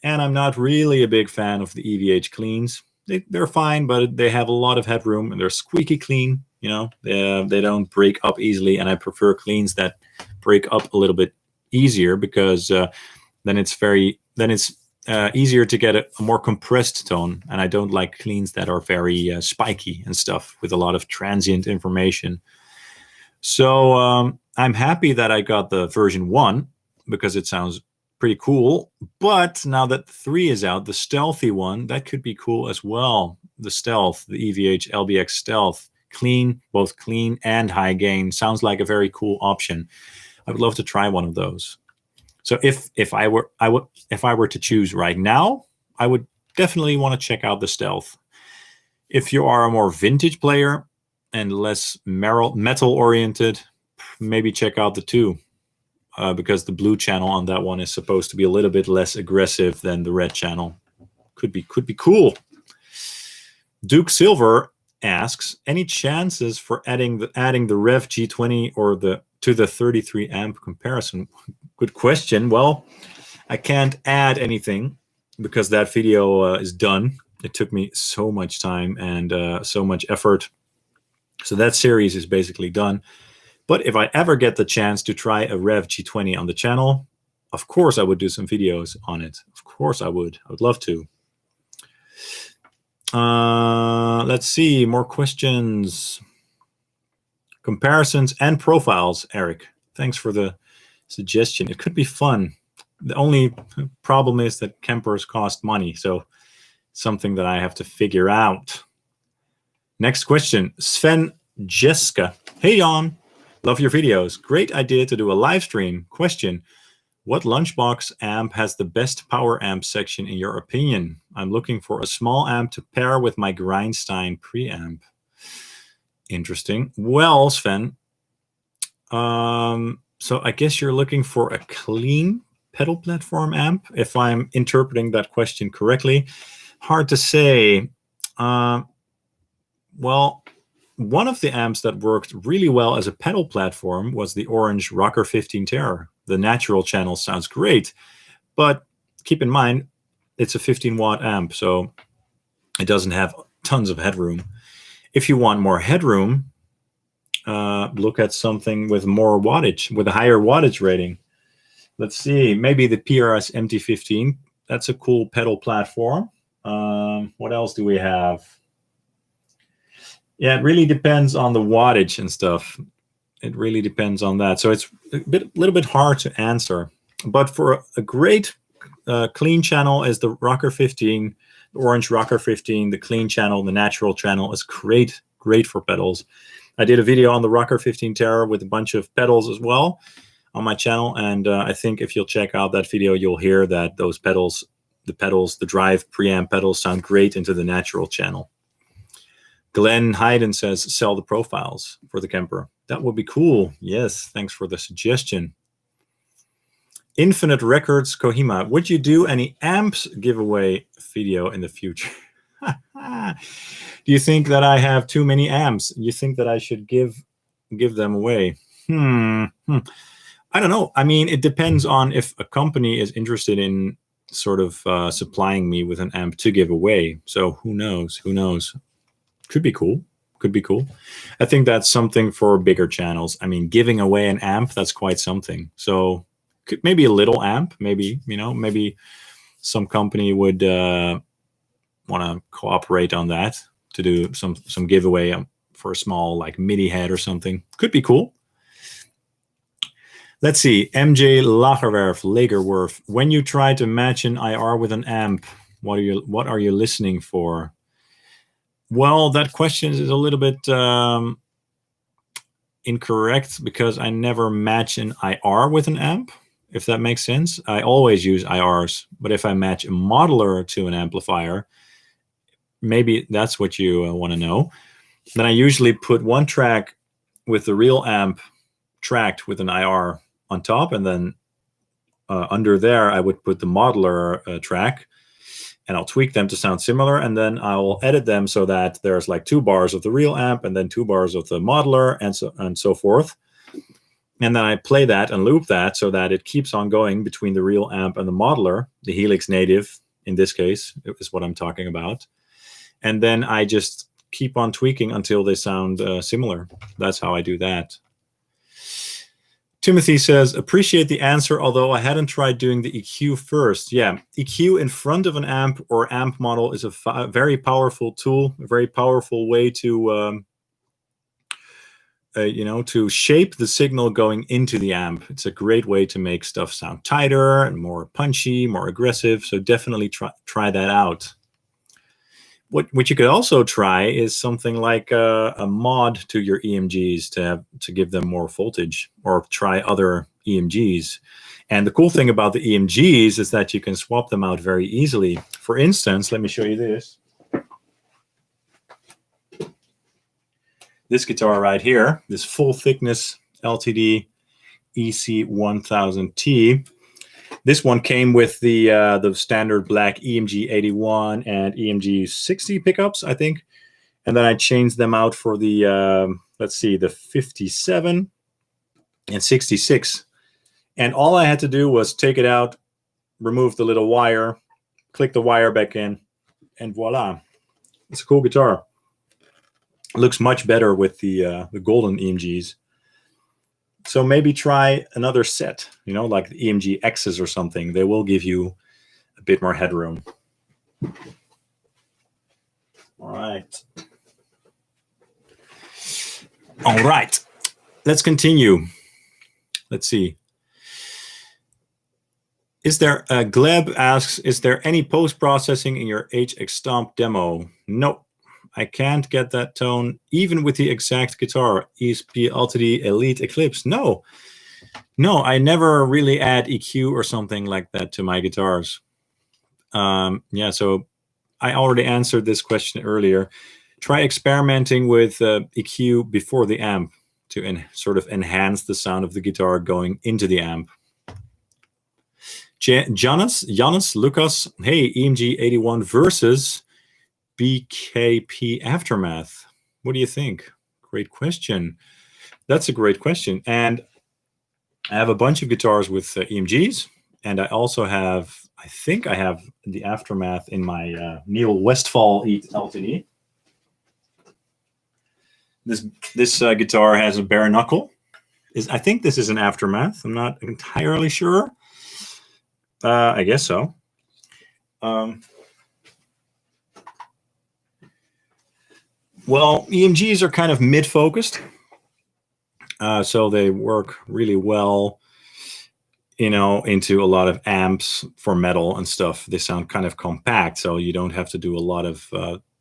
And I'm not really a big fan of the EVH cleans. They're fine, but they have a lot of headroom and they're squeaky clean. You know, they don't break up easily, and I prefer cleans that break up a little bit easier because then it's easier to get a more compressed tone, and I don't like cleans that are very spiky and stuff with a lot of transient information. So I'm happy that I got the version 1 because it sounds pretty cool. But now that 3 is out, the stealthy one, that could be cool as well. The stealth, the EVH LBX stealth, clean, both clean and high gain, sounds like a very cool option. I would love to try one of those. So if I were to choose right now, I would definitely want to check out the stealth. If you are a more vintage player and less metal oriented, maybe check out the 2, because the blue channel on that one is supposed to be a little bit less aggressive than the red channel. Could be cool. Duke Silver asks, any chances for adding the Rev G20 or to the 33 amp comparison? Good question. Well, I can't add anything because that video is done. It took me so much time and so much effort. So that series is basically done. But if I ever get the chance to try a Rev G20 on the channel, of course I would do some videos on it. Of course I would. I would love to. Let's see, more questions. Comparisons and profiles, Eric. Thanks for the suggestion. It could be fun. The only problem is that Kempers cost money, so something that I have to figure out. Next question, Sven Jeska. Hey, Jan. Love your videos. Great idea to do a live stream. Question, what Lunchbox amp has the best power amp section in your opinion? I'm looking for a small amp to pair with my Grindstein preamp. Interesting. Well, Sven, so I guess you're looking for a clean pedal platform amp, if I'm interpreting that question correctly. Hard to say. Well, one of the amps that worked really well as a pedal platform was the orange Rocker 15 Terror. The natural channel sounds great, but keep in mind, it's a 15-watt amp, so it doesn't have tons of headroom. If you want more headroom, look at something with more wattage, with a higher wattage rating. Let's see, maybe the PRS MT15. That's a cool pedal platform. What else do we have? Yeah, it really depends on the wattage and stuff. It really depends on that. So it's a little bit hard to answer. But for a great clean channel is the Rocker 15, the orange Rocker 15, the clean channel, the natural channel is great for pedals. I did a video on the Rocker 15 Terror with a bunch of pedals as well on my channel. And I think if you'll check out that video, you'll hear that those pedals, the drive preamp pedals sound great into the natural channel. Glenn Hayden says, sell the profiles for the Kemper. That would be cool. Yes, thanks for the suggestion. Infinite Records Kohima, would you do any amps giveaway video in the future? Do you think that I have too many amps? You think that I should give them away? I don't know. I mean, it depends on if a company is interested in sort of supplying me with an amp to give away. So who knows? Who knows? Could be cool. Could be cool. I think that's something for bigger channels. I mean, giving away an amp, that's quite something. So maybe a little amp, maybe, you know, maybe some company would want to cooperate on that to do some giveaway for a small like MIDI head or something. Could be cool. Let's see. MJ Lagerwerf. When you try to match an IR with an amp, what are you listening for? Well, that question is a little bit incorrect because I never match an IR with an amp, if that makes sense. I always use IRs, but if I match a modeler to an amplifier, maybe that's what you want to know. Then I usually put one track with the real amp tracked with an IR on top, and then under there I would put the modeler track, and I'll tweak them to sound similar, and then I'll edit them so that there's like 2 bars of the real amp and then 2 bars of the modeler and so forth. And then I play that and loop that so that it keeps on going between the real amp and the modeler, the Helix Native in this case is what I'm talking about. And then I just keep on tweaking until they sound similar. That's how I do that. Timothy says, appreciate the answer, although I hadn't tried doing the EQ first. Yeah, EQ in front of an amp or amp model is a very powerful tool, a very powerful way to, to shape the signal going into the amp. It's a great way to make stuff sound tighter and more punchy, more aggressive. So definitely try that out. What you could also try is something like a mod to your EMGs to give them more voltage, or try other EMGs. And the cool thing about the EMGs is that you can swap them out very easily. For instance, let me show you this. This guitar right here, this full thickness LTD EC1000T. This one came with the standard black EMG 81 and EMG 60 pickups, I think. And then I changed them out for the, let's see, the 57 and 66. And all I had to do was take it out, remove the little wire, click the wire back in, and voila. It's a cool guitar. It looks much better with the golden EMGs. So maybe try another set, like the EMG X's or something. They will give you a bit more headroom. All right. All right. Let's continue. Let's see. Gleb asks, is there any post-processing in your HX Stomp demo? No. I can't get that tone even with the exact guitar, ESP LTD Elite Eclipse. No, I never really add EQ or something like that to my guitars. Yeah, so I already answered this question earlier. Try experimenting with EQ before the amp to sort of enhance the sound of the guitar going into the amp. Giannis Lucas, hey, EMG 81 versus BKP Aftermath. What do you think? Great question. That's a great question. And I have a bunch of guitars with EMGs, and I also have, I think I have the Aftermath in my Neil Westfall LTD. This guitar has a bare knuckle. I think this is an Aftermath. I'm not entirely sure. I guess so. Well, EMGs are kind of mid-focused, so they work really well, into a lot of amps for metal and stuff. They sound kind of compact, so you don't have to do a lot of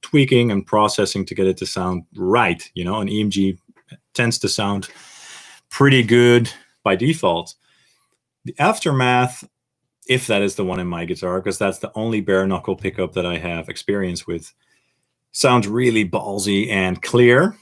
tweaking and processing to get it to sound right. An EMG tends to sound pretty good by default. The Aftermath, if that is the one in my guitar, because that's the only bare knuckle pickup that I have experience with, sounds really ballsy and clear.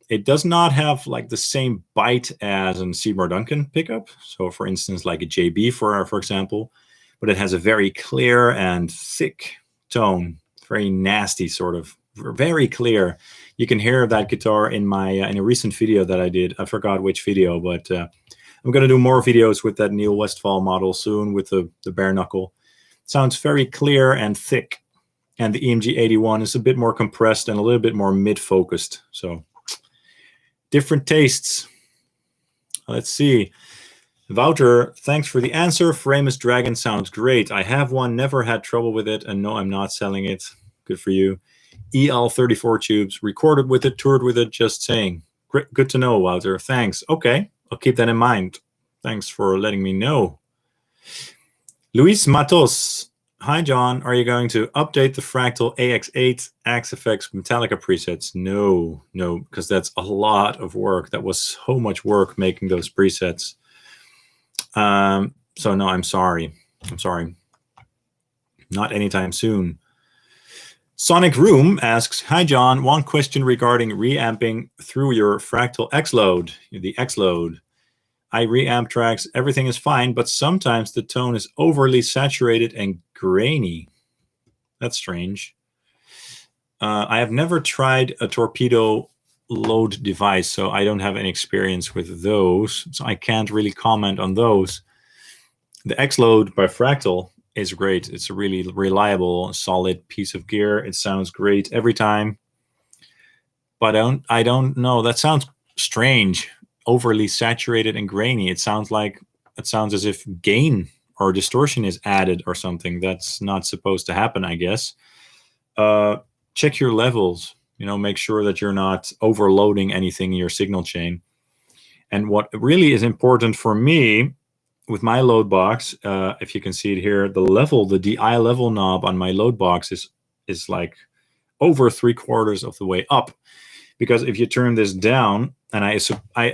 It does not have like the same bite as a Seymour Duncan pickup. So for instance, like a JB for example, but it has a very clear and thick tone, very nasty sort of, very clear. You can hear that guitar in my in a recent video that I did. I forgot which video, but I'm going to do more videos with that Neil Westfall model soon with the bare knuckle. It sounds very clear and thick. And the EMG 81 is a bit more compressed and a little bit more mid-focused. So different tastes. Let's see. Wouter, thanks for the answer. Framus Dragon sounds great. I have one, never had trouble with it, and no, I'm not selling it. Good for you. EL34 tubes, recorded with it, toured with it, just saying. Great, good to know, Wouter. Thanks. Okay, I'll keep that in mind. Thanks for letting me know. Luis Matos. Hi, John. Are you going to update the Fractal AX8 Axe-Fx Metallica presets? No, because that's a lot of work. That was so much work making those presets. So no, I'm sorry. Not anytime soon. Sonic Room asks, hi, John. One question regarding reamping through your Fractal X-Load, the X-Load. I reamp tracks, everything is fine, but sometimes the tone is overly saturated and grainy. That's strange. I have never tried a torpedo load device, so I don't have any experience with those, so I can't really comment on those. The X-Load by Fractal is great. It's a really reliable, solid piece of gear. It sounds great every time. But I don't know. That sounds strange. overly saturated and grainy. It sounds as if gain or distortion is added or something. That's not supposed to happen, I guess. Check your levels. Make sure that you're not overloading anything in your signal chain. And what really is important for me with my load box, if you can see it here, the DI level knob on my load box is like over 3/4 of the way up. Because if you turn this down, and I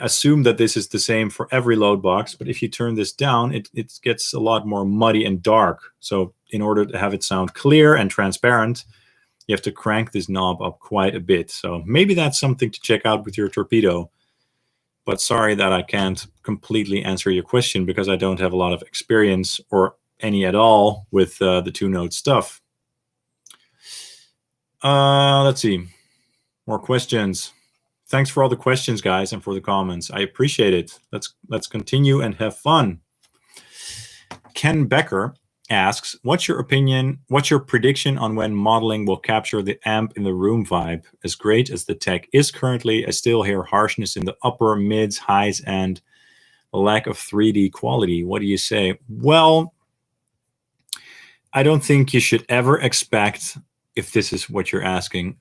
assume that this is the same for every load box, but if you turn this down, it gets a lot more muddy and dark. So in order to have it sound clear and transparent, you have to crank this knob up quite a bit. So maybe that's something to check out with your torpedo. But sorry that I can't completely answer your question because I don't have a lot of experience or any at all with the 2-note stuff. Let's see. More questions. Thanks for all the questions, guys, and for the comments. I appreciate it. Let's continue and have fun. Ken Becker asks, what's your opinion, what's your prediction on when modeling will capture the amp in the room vibe? As great as the tech is currently, I still hear harshness in the upper, mids, highs, and a lack of 3D quality. What do you say? Well, I don't think you should ever expect, if this is what you're asking,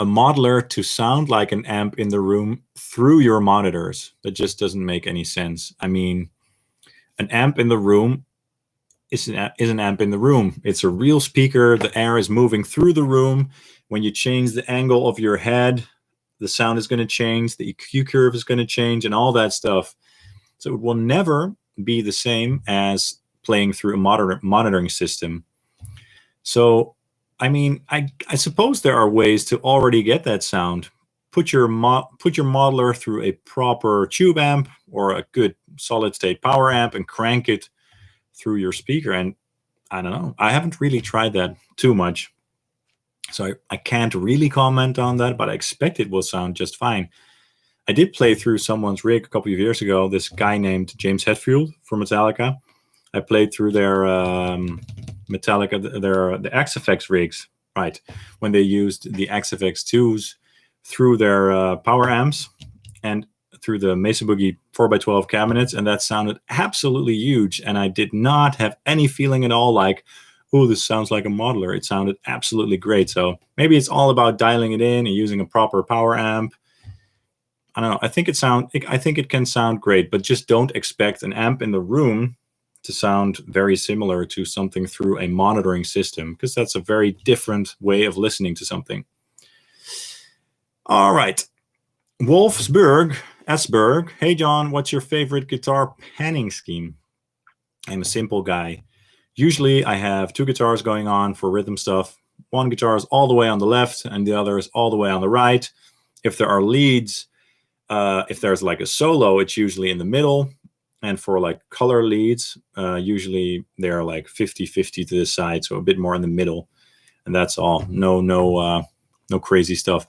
a modeler to sound like an amp in the room through your monitors. That just doesn't make any sense. I mean, an amp in the room is an amp in the room. It's a real speaker. The air is moving through the room. When you change the angle of your head, the sound is going to change. The EQ curve is going to change and all that stuff. So it will never be the same as playing through a monitoring system. So, I mean, I suppose there are ways to already get that sound. Put your modeler through a proper tube amp or a good solid state power amp and crank it through your speaker. And I don't know, I haven't really tried that too much, so I can't really comment on that, but I expect it will sound just fine. I did play through someone's rig a couple of years ago, this guy named James Hetfield from Metallica. I played through their Metallica, the XFX rigs, right, when they used the XFX2s through their power amps and through the Mesa Boogie 4x12 cabinets, and that sounded absolutely huge. And I did not have any feeling at all like, oh, this sounds like a modeler. It sounded absolutely great. So maybe it's all about dialing it in and using a proper power amp. I don't know. I think it can sound great, but just don't expect an amp in the room to sound very similar to something through a monitoring system, because that's a very different way of listening to something. All right. Wolfsburg, Esberg. Hey, John, what's your favorite guitar panning scheme? I'm a simple guy. Usually I have 2 guitars going on for rhythm stuff. One guitar is all the way on the left and the other is all the way on the right. If there are leads, if there's like a solo, it's usually in the middle. And for like color leads, usually they're like 50-50 to the side, so a bit more in the middle. And that's all. No crazy stuff.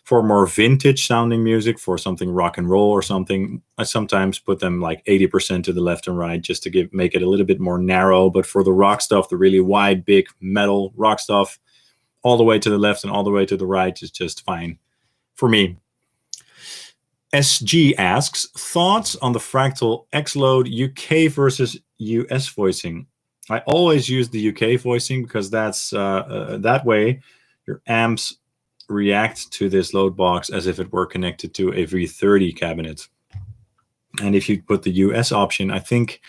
For more vintage sounding music, for something rock and roll or something, I sometimes put them like 80% to the left and right just to make it a little bit more narrow. But for the rock stuff, the really wide, big metal rock stuff, all the way to the left and all the way to the right is just fine for me. SG asks, thoughts on the Fractal X-Load UK versus US voicing? I always use the UK voicing because that's that way your amps react to this load box as if it were connected to a V30 cabinet. And if you put the US option, I think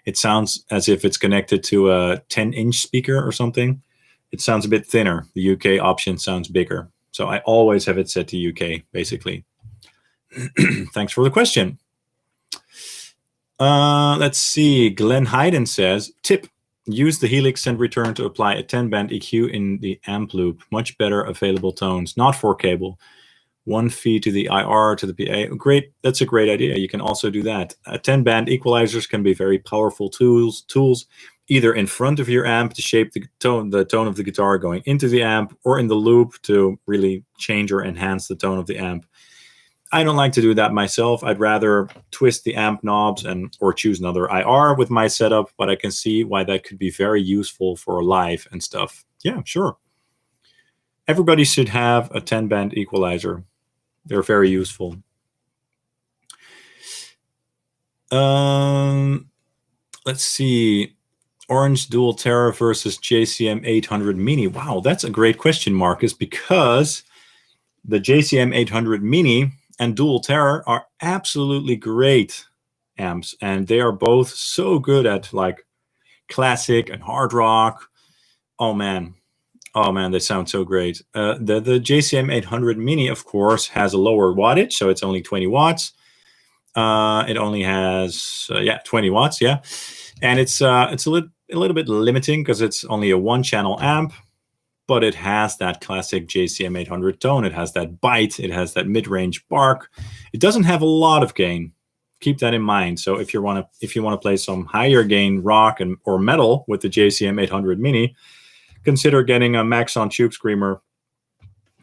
it sounds as if it's connected to a 10-inch speaker or something. It sounds a bit thinner. The UK option sounds bigger. So I always have it set to UK, basically. Thanks for the question. Let's see. Glenn Hayden says, tip, use the Helix send return to apply a 10-band EQ in the amp loop. Much better available tones, not for cable. 1 feed to the IR to the PA. Great. That's a great idea. You can also do that. 10-band equalizers can be very powerful tools either in front of your amp to shape the tone of the guitar going into the amp, or in the loop to really change or enhance the tone of the amp. I don't like to do that myself. I'd rather twist the amp knobs or choose another IR with my setup, but I can see why that could be very useful for live and stuff. Yeah, sure. Everybody should have a 10-band equalizer. They're very useful. Let's see. Orange Dual Terra versus JCM 800 Mini. Wow, that's a great question, Marcus, because the JCM 800 Mini and Dual Terra are absolutely great amps, and they are both so good at like classic and hard rock. Oh man, they sound so great. The JCM 800 Mini, of course, has a lower wattage, so it's only 20 watts. It only has 20 watts, yeah, and it's a little bit limiting because it's only a one-channel amp, but it has that classic JCM 800 tone. It has that bite. It has that mid-range bark. It doesn't have a lot of gain. Keep that in mind. So if you want to play some higher gain rock or metal with the JCM 800 Mini, consider getting a Maxon Tube Screamer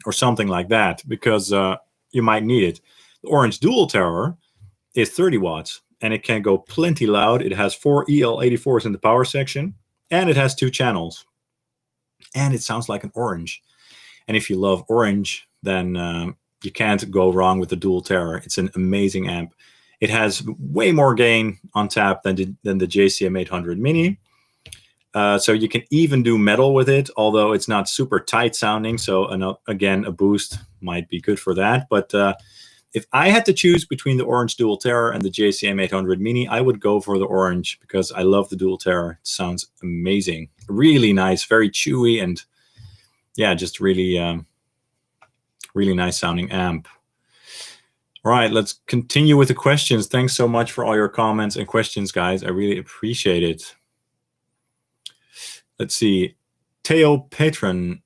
or something like that, because you might need it. The Orange Dual Terror is 30 watts, and it can go plenty loud. It has 4 EL84s in the power section, and it has 2 channels. And it sounds like an Orange. And if you love Orange, then you can't go wrong with the Dual Terror. It's an amazing amp. It has way more gain on tap than the JCM 800 Mini. So you can even do metal with it, although it's not super tight sounding. So again, a boost might be good for that. But if I had to choose between the Orange Dual Terror and the JCM 800 Mini, I would go for the Orange, because I love the Dual Terror. It sounds amazing. Really nice, very chewy, and yeah, just really, really nice sounding amp. All right, let's continue with the questions. Thanks so much for all your comments and questions, guys. I really appreciate it. Let's see. Theo Petran,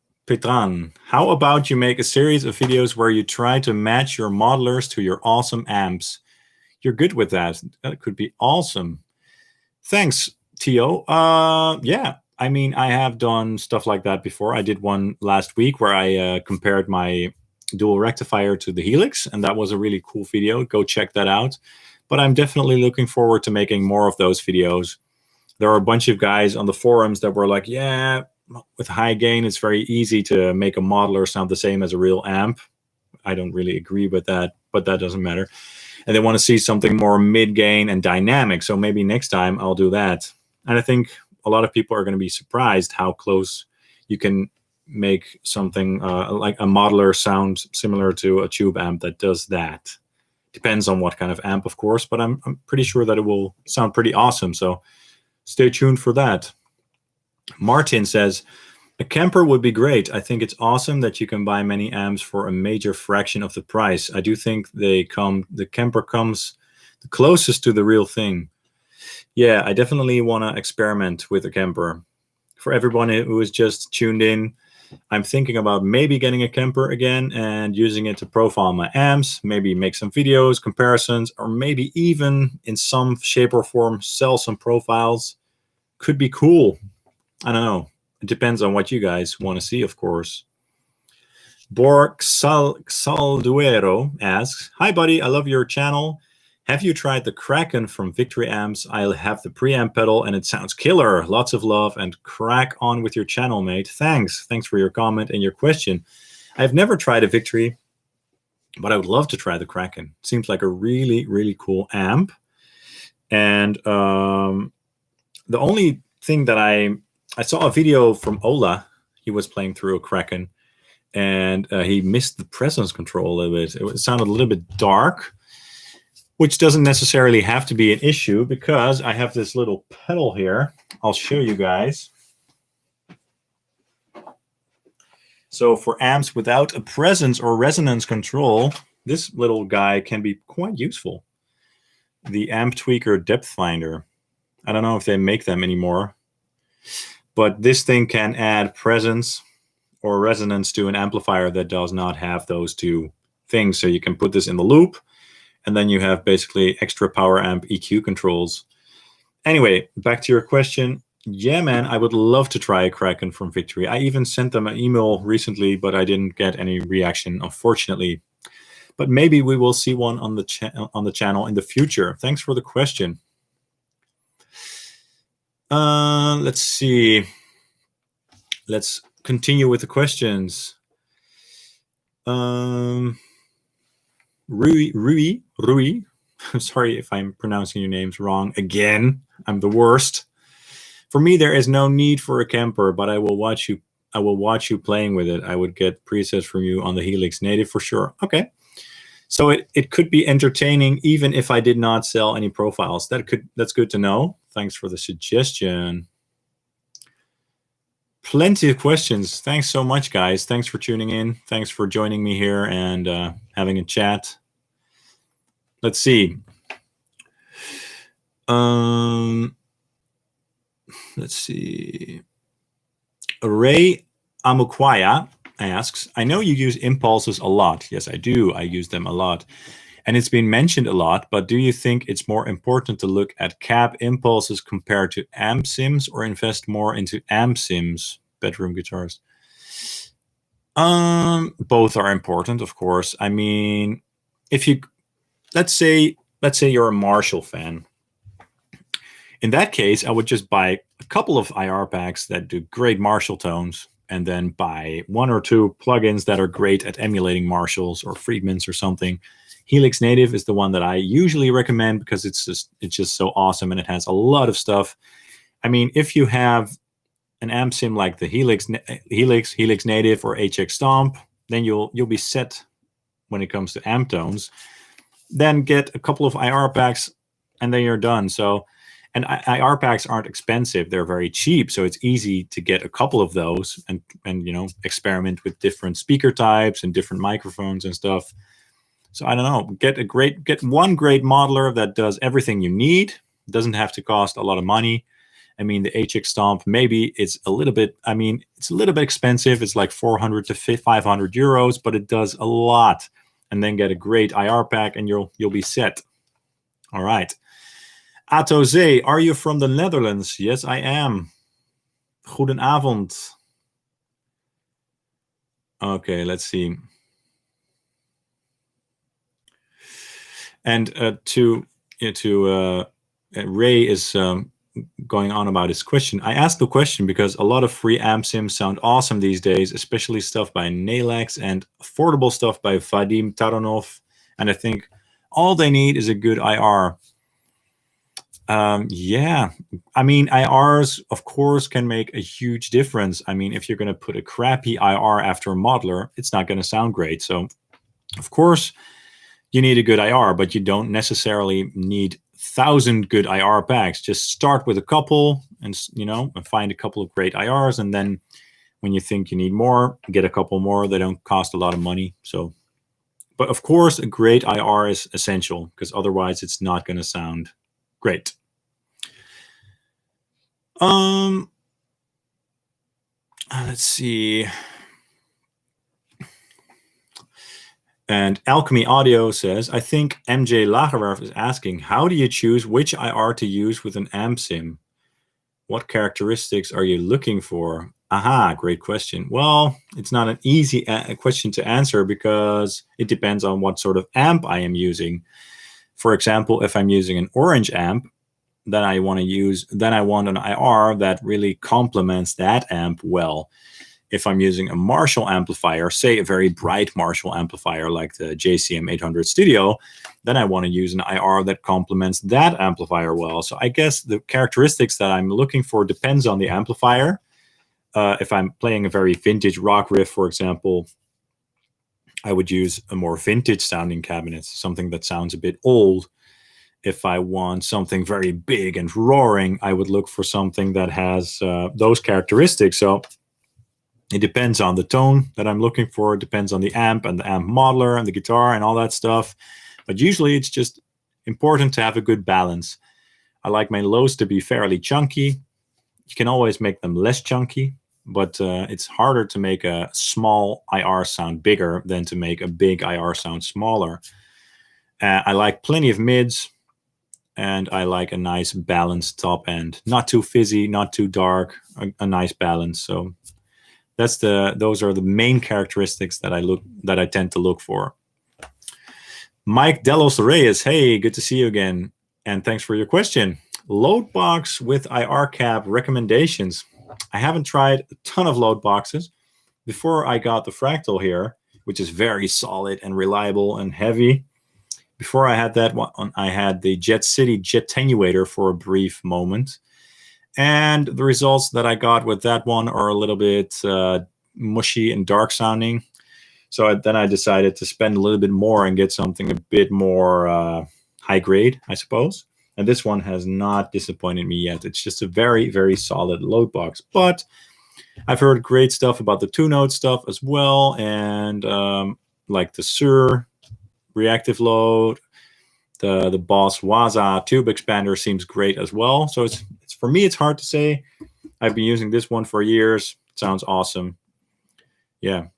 how about you make a series of videos where you try to match your modelers to your awesome amps? You're good with that. That could be awesome. Thanks, Theo. Yeah, I mean, I have done stuff like that before. I did one last week where I compared my dual rectifier to the Helix, and that was a really cool video. Go check that out. But I'm definitely looking forward to making more of those videos. There are a bunch of guys on the forums that were like, yeah, with high gain, it's very easy to make a modeler sound the same as a real amp. I don't really agree with that, but that doesn't matter. And they want to see something more mid-gain and dynamic. So maybe next time I'll do that. And I think a lot of people are going to be surprised how close you can make something like a modeler sound similar to a tube amp that does that. Depends on what kind of amp, of course, but I'm pretty sure that it will sound pretty awesome. So stay tuned for that. Martin says, a Kemper would be great. I think it's awesome that you can buy many amps for a major fraction of the price. I do think the Kemper comes the closest to the real thing. Yeah, I definitely want to experiment with a Kemper. For everyone who is just tuned in, I'm thinking about maybe getting a Kemper again and using it to profile my amps, maybe make some videos, comparisons, or maybe even in some shape or form sell some profiles. Could be cool. I don't know. It depends on what you guys want to see, of course. Bork Salduero asks, hi, buddy. I love your channel. Have you tried the Kraken from Victory Amps? I'll have the preamp pedal, and it sounds killer. Lots of love, and crack on with your channel, mate. Thanks. Thanks for your comment and your question. I've never tried a Victory, but I would love to try the Kraken. Seems like a really, really cool amp. And the only thing that I saw a video from Ola. He was playing through a Kraken, and he missed the presence control a little bit. It sounded a little bit dark, which doesn't necessarily have to be an issue, because I have this little pedal here. I'll show you guys. So for amps without a presence or resonance control, this little guy can be quite useful. The Amp Tweaker Depth Finder. I don't know if they make them anymore, but this thing can add presence or resonance to an amplifier that does not have those two things. So you can put this in the loop, and then you have basically extra power amp EQ controls. Anyway, back to your question. Yeah, man, I would love to try a Kraken from Victory. I even sent them an email recently, but I didn't get any reaction, unfortunately. But maybe we will see one on the channel in the future. Thanks for the question. Let's see. Let's continue with the questions. Rui I'm sorry if I'm pronouncing your names wrong again. I'm the worst. For me, there is no need for a Kemper, but I will watch you playing with it. I would get presets from you on the Helix Native for sure. Okay. So it could be entertaining even if I did not sell any profiles. That's good to know. Thanks for the suggestion. Plenty of questions. Thanks so much, guys. Thanks for tuning in. Thanks for joining me here and having a chat. Let's see. Let's see. Ray Amukwaya asks, I know you use impulses a lot. Yes, I do. I use them a lot. And it's been mentioned a lot, but do you think it's more important to look at cab impulses compared to amp sims or invest more into amp sims, bedroom guitars? Both are important, of course. I mean, if you, let's say you're a Marshall fan. In that case, I would just buy a couple of IR packs that do great Marshall tones, and then buy 1 or 2 plugins that are great at emulating Marshalls or Friedmans or something. Helix Native is the one that I usually recommend because it's just so awesome and it has a lot of stuff. I mean, if you have an amp sim like the Helix Native or HX Stomp, then you'll be set when it comes to amp tones. Then get a couple of IR packs and then you're done. So, and IR packs aren't expensive; they're very cheap, so it's easy to get a couple of those and experiment with different speaker types and different microphones and stuff. So I don't know, get one great modeler that does everything you need. It doesn't have to cost a lot of money. I mean, the HX Stomp, maybe it's a little bit, it's a little bit expensive. It's like 400 to 500 euros, but it does a lot. And then get a great IR pack and you'll be set. All right. Atose, are you from the Netherlands? Yes, I am. Goedenavond. Okay, let's see. And Ray is going on about his question. I asked the question because a lot of free amp sims sound awesome these days, especially stuff by Nalex and affordable stuff by Vadim Taranov. And I think all they need is a good IR. Yeah, I mean, IRs, of course, can make a huge difference. I mean, if you're going to put a crappy IR after a modeler, it's not going to sound great. So, of course, you need a good IR, but you don't necessarily need 1,000 good IR packs. Just start with a couple and find a couple of great IRs. And then when you think you need more, get a couple more. They don't cost a lot of money. So, but of course, a great IR is essential because otherwise it's not going to sound great. Let's see. And Alchemy Audio says, I think MJ Lagerwerf is asking, how do you choose which IR to use with an amp sim? What characteristics are you looking for? Aha, great question. Well, it's not an easy question to answer because it depends on what sort of amp I am using. For example, if I'm using an orange amp, then I want an IR that really complements that amp well. If I'm using a Marshall amplifier, say a very bright Marshall amplifier like the JCM 800 Studio, then I want to use an IR that complements that amplifier well. So I guess the characteristics that I'm looking for depends on the amplifier. If I'm playing a very vintage rock riff, for example, I would use a more vintage sounding cabinet, something that sounds a bit old. If I want something very big and roaring, I would look for something that has those characteristics. So it depends on the tone that I'm looking for. It depends on the amp and the amp modeler and the guitar and all that stuff. But usually it's just important to have a good balance. I like my lows to be fairly chunky. You can always make them less chunky, but it's harder to make a small IR sound bigger than to make a big IR sound smaller. I like plenty of mids, and I like a nice balanced top end. Not too fizzy, not too dark, a nice balance. So those are the main characteristics that I tend to look for. Mike Delos Reyes, hey, good to see you again, and thanks for your question. Load box with IR cab recommendations. I haven't tried a ton of load boxes. Before I got the Fractal here, which is very solid and reliable and heavy, Before I had that one, I had the Jet City Jettenuator for a brief moment. And the results that I got with that one are a little bit mushy and dark sounding. So then I decided to spend a little bit more and get something a bit more high grade, I suppose. And this one has not disappointed me yet. It's just a very, very solid load box. But I've heard great stuff about the 2-node stuff as well. And like the Sur reactive load, the Boss Waza tube expander seems great as well. So it's for me, it's hard to say. I've been using this one for years. It sounds awesome. Yeah.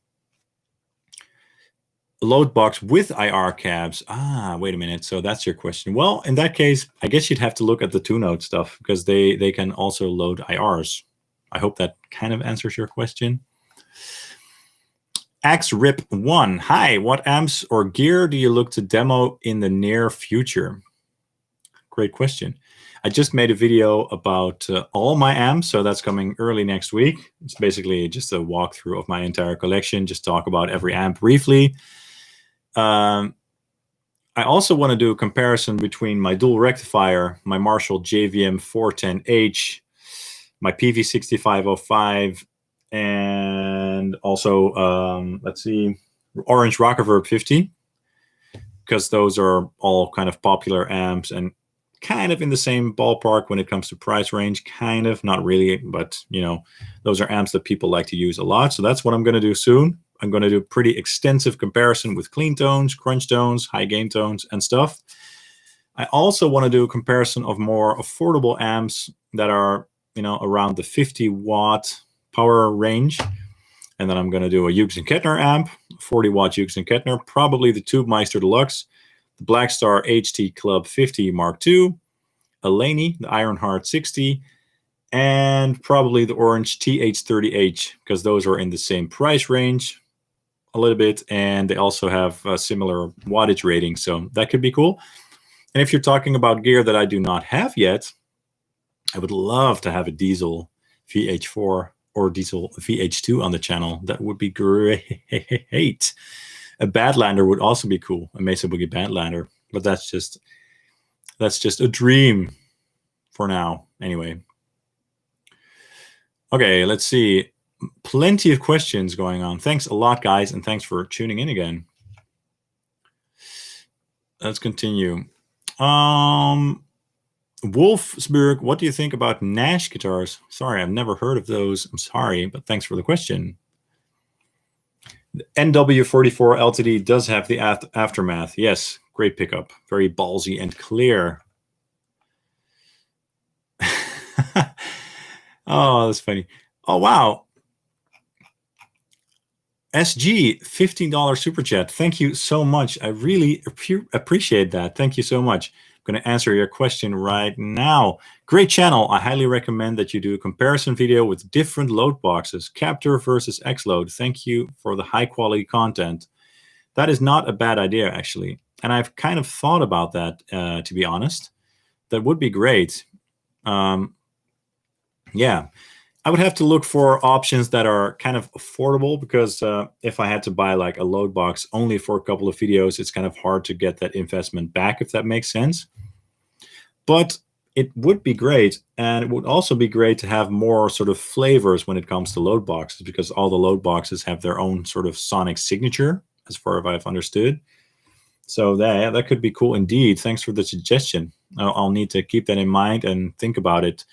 Load box with IR cabs. Wait a minute. So that's your question. Well, in that case, I guess you'd have to look at the 2-node stuff because they can also load IRs. I hope that kind of answers your question. AxeRip1. Hi, what amps or gear do you look to demo in the near future? Great question. I just made a video about all my amps, so that's coming early next week. It's basically just a walkthrough of my entire collection, just talk about every amp briefly. I also want to do a comparison between my dual rectifier, my Marshall JVM 410H, my PV6505, and also, let's see, Orange Rockerverb 50, because those are all kind of popular amps and kind of in the same ballpark when it comes to price range, kind of, not really, but, you know, those are amps that people like to use a lot. So that's what I'm going to do soon. I'm going to do a pretty extensive comparison with clean tones, crunch tones, high gain tones, and stuff. I also want to do a comparison of more affordable amps that are, you know, around the 50-watt power range. And then I'm going to do a Fuchs and Kettner amp, 40-watt Fuchs and Kettner, probably the Tubemeister Deluxe, the Blackstar HT Club 50 Mark II, a Laney, the Ironheart 60, and probably the Orange TH30H, because those are in the same price range a little bit, and they also have a similar wattage rating, so that could be cool. And if you're talking about gear that I do not have yet, I would love to have a diesel VH4 or diesel VH2 on the channel. That would be great. A Badlander would also be cool, a Mesa Boogie Badlander, but that's just a dream for now. Anyway. Okay, let's see. Plenty of questions going on. Thanks a lot, guys, and thanks for tuning in again. Let's continue. Wolfsburg, what do you think about Nash guitars? Sorry, I've never heard of those. I'm sorry, but thanks for the question. The NW44 LTD does have the aftermath. Yes, great pickup. Very ballsy and clear. Oh, that's funny. Oh, wow. SG, $15 super chat. Thank you so much. I really appreciate that. Thank you so much. I'm going to answer your question right now. Great channel. I highly recommend that you do a comparison video with different load boxes, Captor versus X-Load. Thank you for the high quality content. That is not a bad idea, actually. And I've kind of thought about that, to be honest. That would be great. Yeah. I would have to look for options that are kind of affordable, because if I had to buy like a load box only for a couple of videos, it's kind of hard to get that investment back, if that makes sense. But it would be great, and it would also be great to have more sort of flavors when it comes to load boxes, because all the load boxes have their own sort of sonic signature, as far as I've understood. So that could be cool indeed. Thanks for the suggestion. I'll need to keep that in mind and think about it.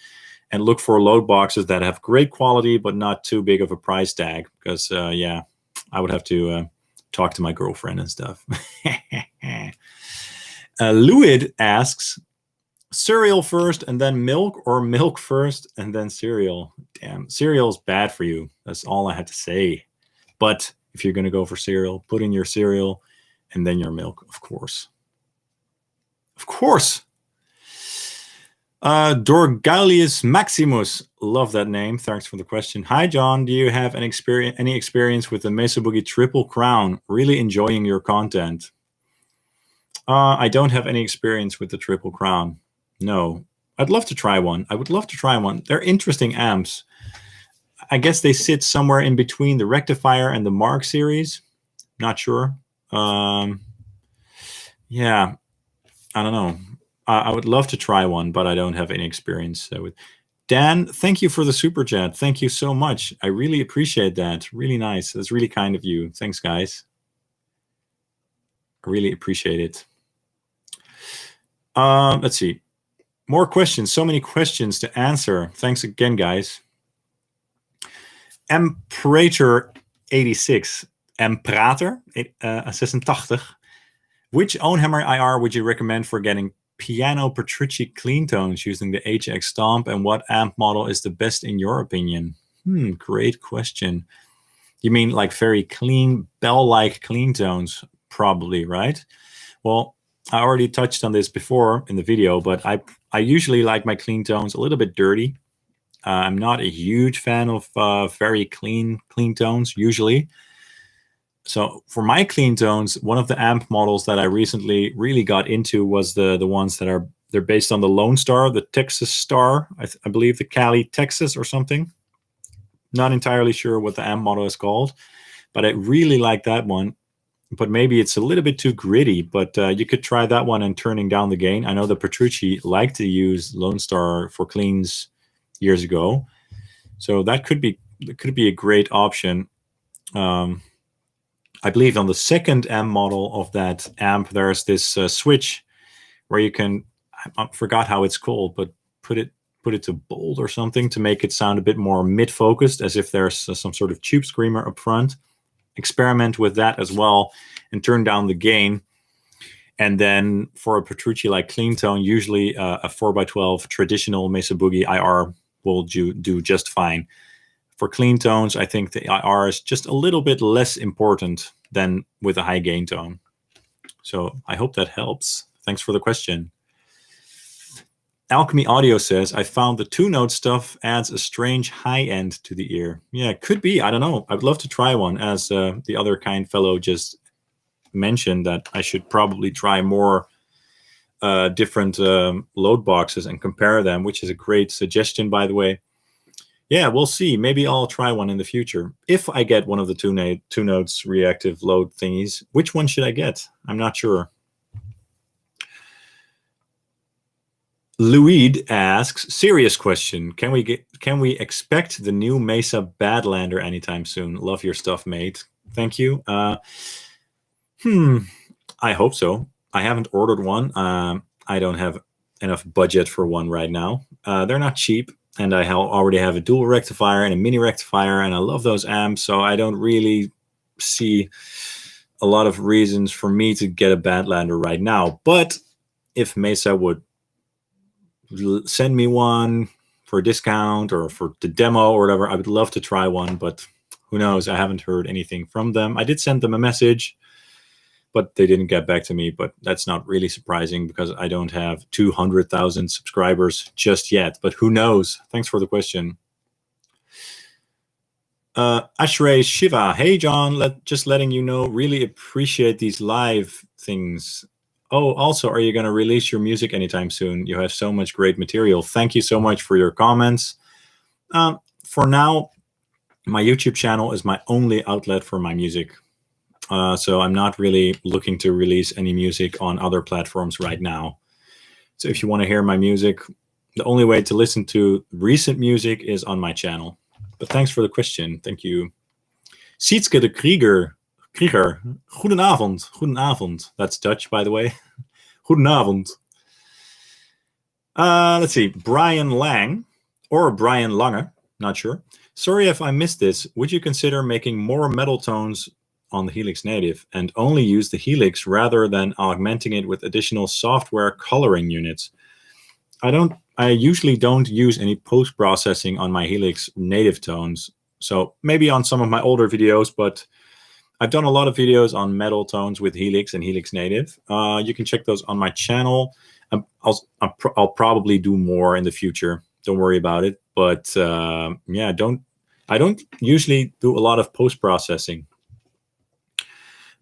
And look for load boxes that have great quality, but not too big of a price tag. Because, yeah, I would have to talk to my girlfriend and stuff. Luid asks, cereal first and then milk, or milk first and then cereal? Damn, cereal's bad for you. That's all I had to say. But if you're going to go for cereal, put in your cereal and then your milk, of course. Of course. Dorgalius Maximus, love that name. Thanks for the question. Hi, John. Do you have any experience with the Mesa Boogie Triple Crown? Really enjoying your content. I don't have any experience with the Triple Crown. No. I'd love to try one. I would love to try one. They're interesting amps. I guess they sit somewhere in between the Rectifier and the Mark series. Not sure. Yeah, I don't know. I would love to try one, but I don't have any experience with. Dan, thank you for the super chat. Thank you so much. I really appreciate that. Really nice. That's really kind of you. Thanks, guys. I really appreciate it. Let's see. More questions. So many questions to answer. Thanks again, guys. Emperator86. Emprater 86. Which OwnHammer IR would you recommend for getting piano Petrucci clean tones using the HX Stomp, and what amp model is the best in your opinion? Great question. You mean like very clean, bell-like clean tones, probably, right? Well, I already touched on this before in the video, but I usually like my clean tones a little bit dirty. I'm not a huge fan of very clean tones usually. So for my clean tones, one of the amp models that I recently really got into was the ones that they're based on the Lone Star, the Texas Star, I believe the Cali, Texas or something. Not entirely sure what the amp model is called, but I really like that one. But maybe it's a little bit too gritty, but you could try that one and turning down the gain. I know the Petrucci liked to use Lone Star for cleans years ago, so that could be a great option. I believe on the second amp model of that amp, there's this switch where you can, I forgot how it's called, but put it to bold or something to make it sound a bit more mid-focused, as if there's some sort of tube screamer up front. Experiment with that as well and turn down the gain. And then for a Petrucci like clean tone, usually a 4x12 traditional Mesa Boogie IR will do just fine. For clean tones, I think the IR is just a little bit less important than with a high gain tone. So I hope that helps. Thanks for the question. Alchemy Audio says, I found the 2-note stuff adds a strange high end to the ear. Yeah, it could be. I don't know. I'd love to try one, as the other kind fellow just mentioned, that I should probably try more different load boxes and compare them, which is a great suggestion, by the way. Yeah, we'll see. Maybe I'll try one in the future. If I get one of the 2 notes reactive load thingies, which one should I get? I'm not sure. Louis asks, serious question. Can we expect the new Mesa Badlander anytime soon? Love your stuff, mate. Thank you. I hope so. I haven't ordered one. I don't have enough budget for one right now. They're not cheap. And I already have a dual rectifier and a mini rectifier, and I love those amps, so I don't really see a lot of reasons for me to get a Badlander right now. But if Mesa would send me one for a discount or for the demo or whatever, I would love to try one, but who knows? I haven't heard anything from them. I did send them a message, but they didn't get back to me. But that's not really surprising because I don't have 200,000 subscribers just yet. But who knows? Thanks for the question. Ashray Shiva. Hey, John. Just letting you know, really appreciate these live things. Oh, also, are you going to release your music anytime soon? You have so much great material. Thank you so much for your comments. For now, my YouTube channel is my only outlet for my music. So I'm not really looking to release any music on other platforms right now. So if you want to hear my music, the only way to listen to recent music is on my channel. But thanks for the question. Thank you. Sietske de Krieger. Goedenavond. Goedenavond. That's Dutch, by the way. Goedenavond. Let's see. Brian Lang or Brian Lange. Not sure. Sorry if I missed this. Would you consider making more metal tones on the Helix Native and only use the Helix rather than augmenting it with additional software coloring units? I usually don't use any post-processing on my Helix Native tones. So maybe on some of my older videos, but I've done a lot of videos on metal tones with Helix and Helix Native. You can check those on my channel. I'll probably do more in the future. Don't worry about it. But yeah, I don't usually do a lot of post-processing.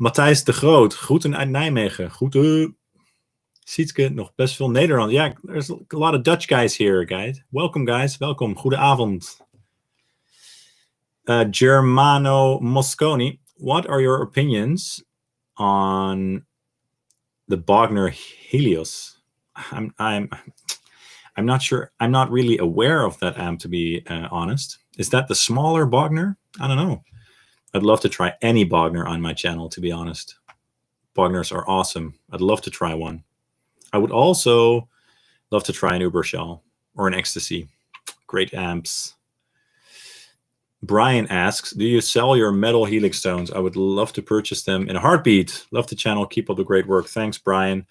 Matthijs de Groot, groeten uit Nijmegen. Groeten. Sietske, nog best veel Nederland. Yeah, there's a lot of Dutch guys here, guys. Welcome, guys. Welkom. Goedenavond. Germano Mosconi, what are your opinions on the Bogner Helios. I'm not sure. I'm not really aware of that amp, to be honest. Is that the smaller Bogner? I don't know. I'd love to try any Bogner on my channel, to be honest. Bogners are awesome. I'd love to try one. I would also love to try an Ubershell or an Ecstasy. Great amps. Brian asks, do you sell your metal Helix tones? I would love to purchase them in a heartbeat. Love the channel. Keep up the great work. Thanks, Brian.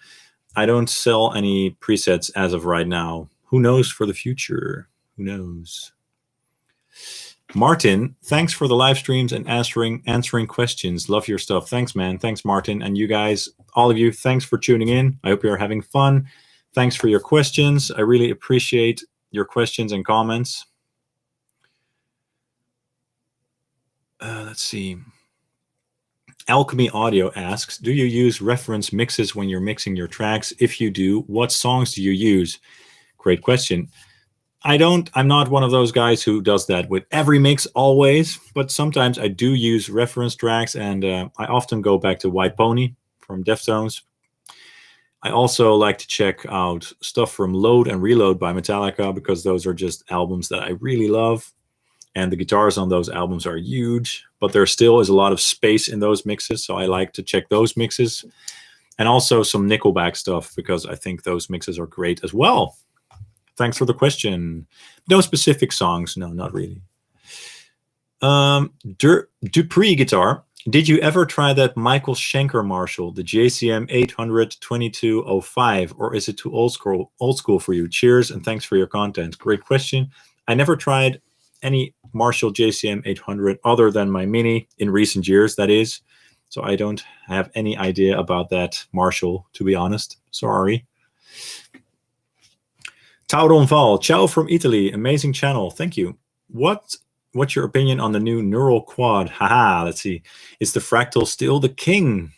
I don't sell any presets as of right now. Who knows for the future? Who knows? Martin, thanks for the live streams and answering questions. Love your stuff. Thanks, man. Thanks, Martin. And you guys, all of you, thanks for tuning in. I hope you're having fun. Thanks for your questions. I really appreciate your questions and comments. Let's see. Alchemy Audio asks, do you use reference mixes when you're mixing your tracks? If you do, what songs do you use? Great question. I'm not one of those guys who does that with every mix always, but sometimes I do use reference tracks, and I often go back to White Pony from Deftones. I also like to check out stuff from Load and Reload by Metallica, because those are just albums that I really love. And the guitars on those albums are huge, but there still is a lot of space in those mixes. So I like to check those mixes. And also some Nickelback stuff, because I think those mixes are great as well. Thanks for the question. No specific songs. No, not really. Dupree guitar. Did you ever try that Michael Schenker Marshall, the JCM 800 2205, or is it too old school for you? Cheers and thanks for your content. Great question. I never tried any Marshall JCM 800 other than my Mini in recent years, that is. So I don't have any idea about that Marshall, to be honest. Sorry. Tauronval, ciao from Italy. Amazing channel. Thank you. What's your opinion on the new Neural Quad? Haha, let's see. Is the Fractal still the king?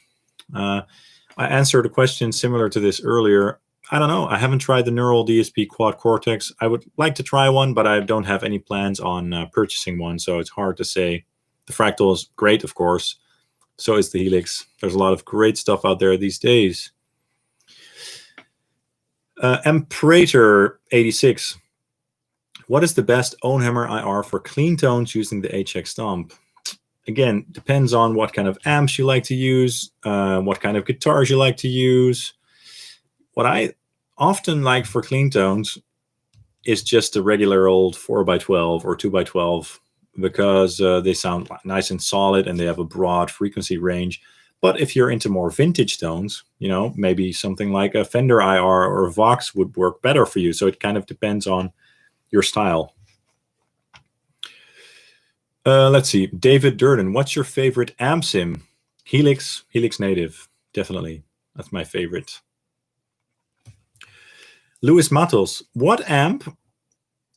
I answered a question similar to this earlier. I don't know. I haven't tried the Neural DSP Quad Cortex. I would like to try one, but I don't have any plans on purchasing one, so it's hard to say. The Fractal is great, of course. So is the Helix. There's a lot of great stuff out there these days. Emperator86. What is the best OwnHammer IR for clean tones using the HX Stomp? Again, depends on what kind of amps you like to use, what kind of guitars you like to use. What I often like for clean tones is just a regular old 4x12 or 2x12, because they sound nice and solid and they have a broad frequency range. But if you're into more vintage tones, you know, maybe something like a Fender IR or a Vox would work better for you. So it kind of depends on your style. Let's see. David Durden, what's your favorite amp sim? Helix Native, definitely. That's my favorite. Luis Matos, what amp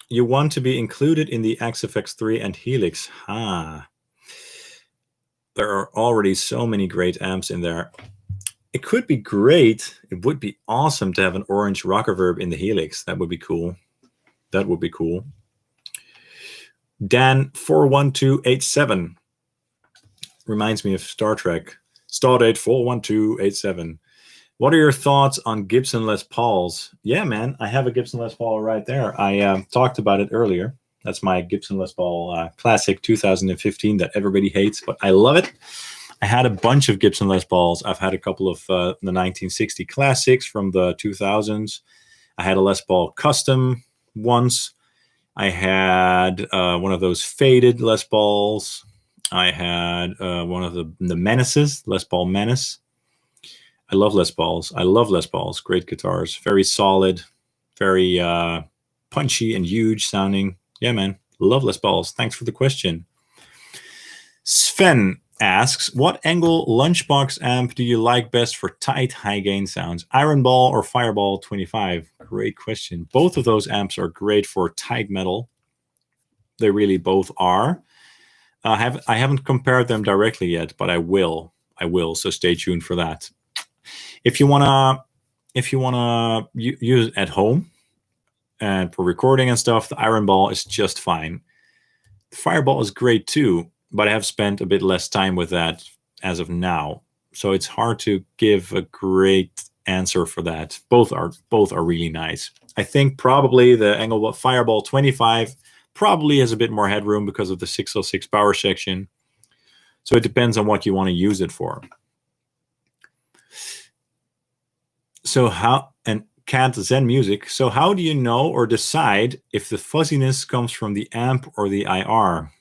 you want to be included in the XFX3 and Helix? There are already so many great amps in there. It could be great. It would be awesome to have an orange rocker verb in the Helix. That would be cool. That would be cool. Dan 41287 reminds me of Star Trek. Stardate 41287. What are your thoughts on Gibson Les Pauls? Yeah, man, I have a Gibson Les Paul right there. I talked about it earlier. That's my Gibson Les Paul Classic 2015 that everybody hates, but I love it. I had a bunch of Gibson Les Pauls. I've had a couple of the 1960 Classics from the 2000s. I had a Les Paul Custom once. I had one of those faded Les Pauls. I had one of the Menaces, Les Paul Menace. I love Les Pauls. I love Les Pauls. Great guitars. Very solid, very punchy and huge sounding. Yeah, man. Love Les Pauls. Thanks for the question. Sven asks, what angle Lunchbox amp do you like best for tight, high-gain sounds? Iron Ball or Fireball 25? Great question. Both of those amps are great for tight metal. They really both are. I haven't compared them directly yet, but I will. So stay tuned for that. If you wanna use it at home and for recording and stuff, the Iron Ball is just fine. The Fireball is great too, but I have spent a bit less time with that as of now. So it's hard to give a great answer for that. Both are really nice. I think probably the Engelbart Fireball 25 probably has a bit more headroom because of the 606 power section. So it depends on what you want to use it for. So and Cat Zen Music. So how do you know or decide if the fuzziness comes from the amp or the IR?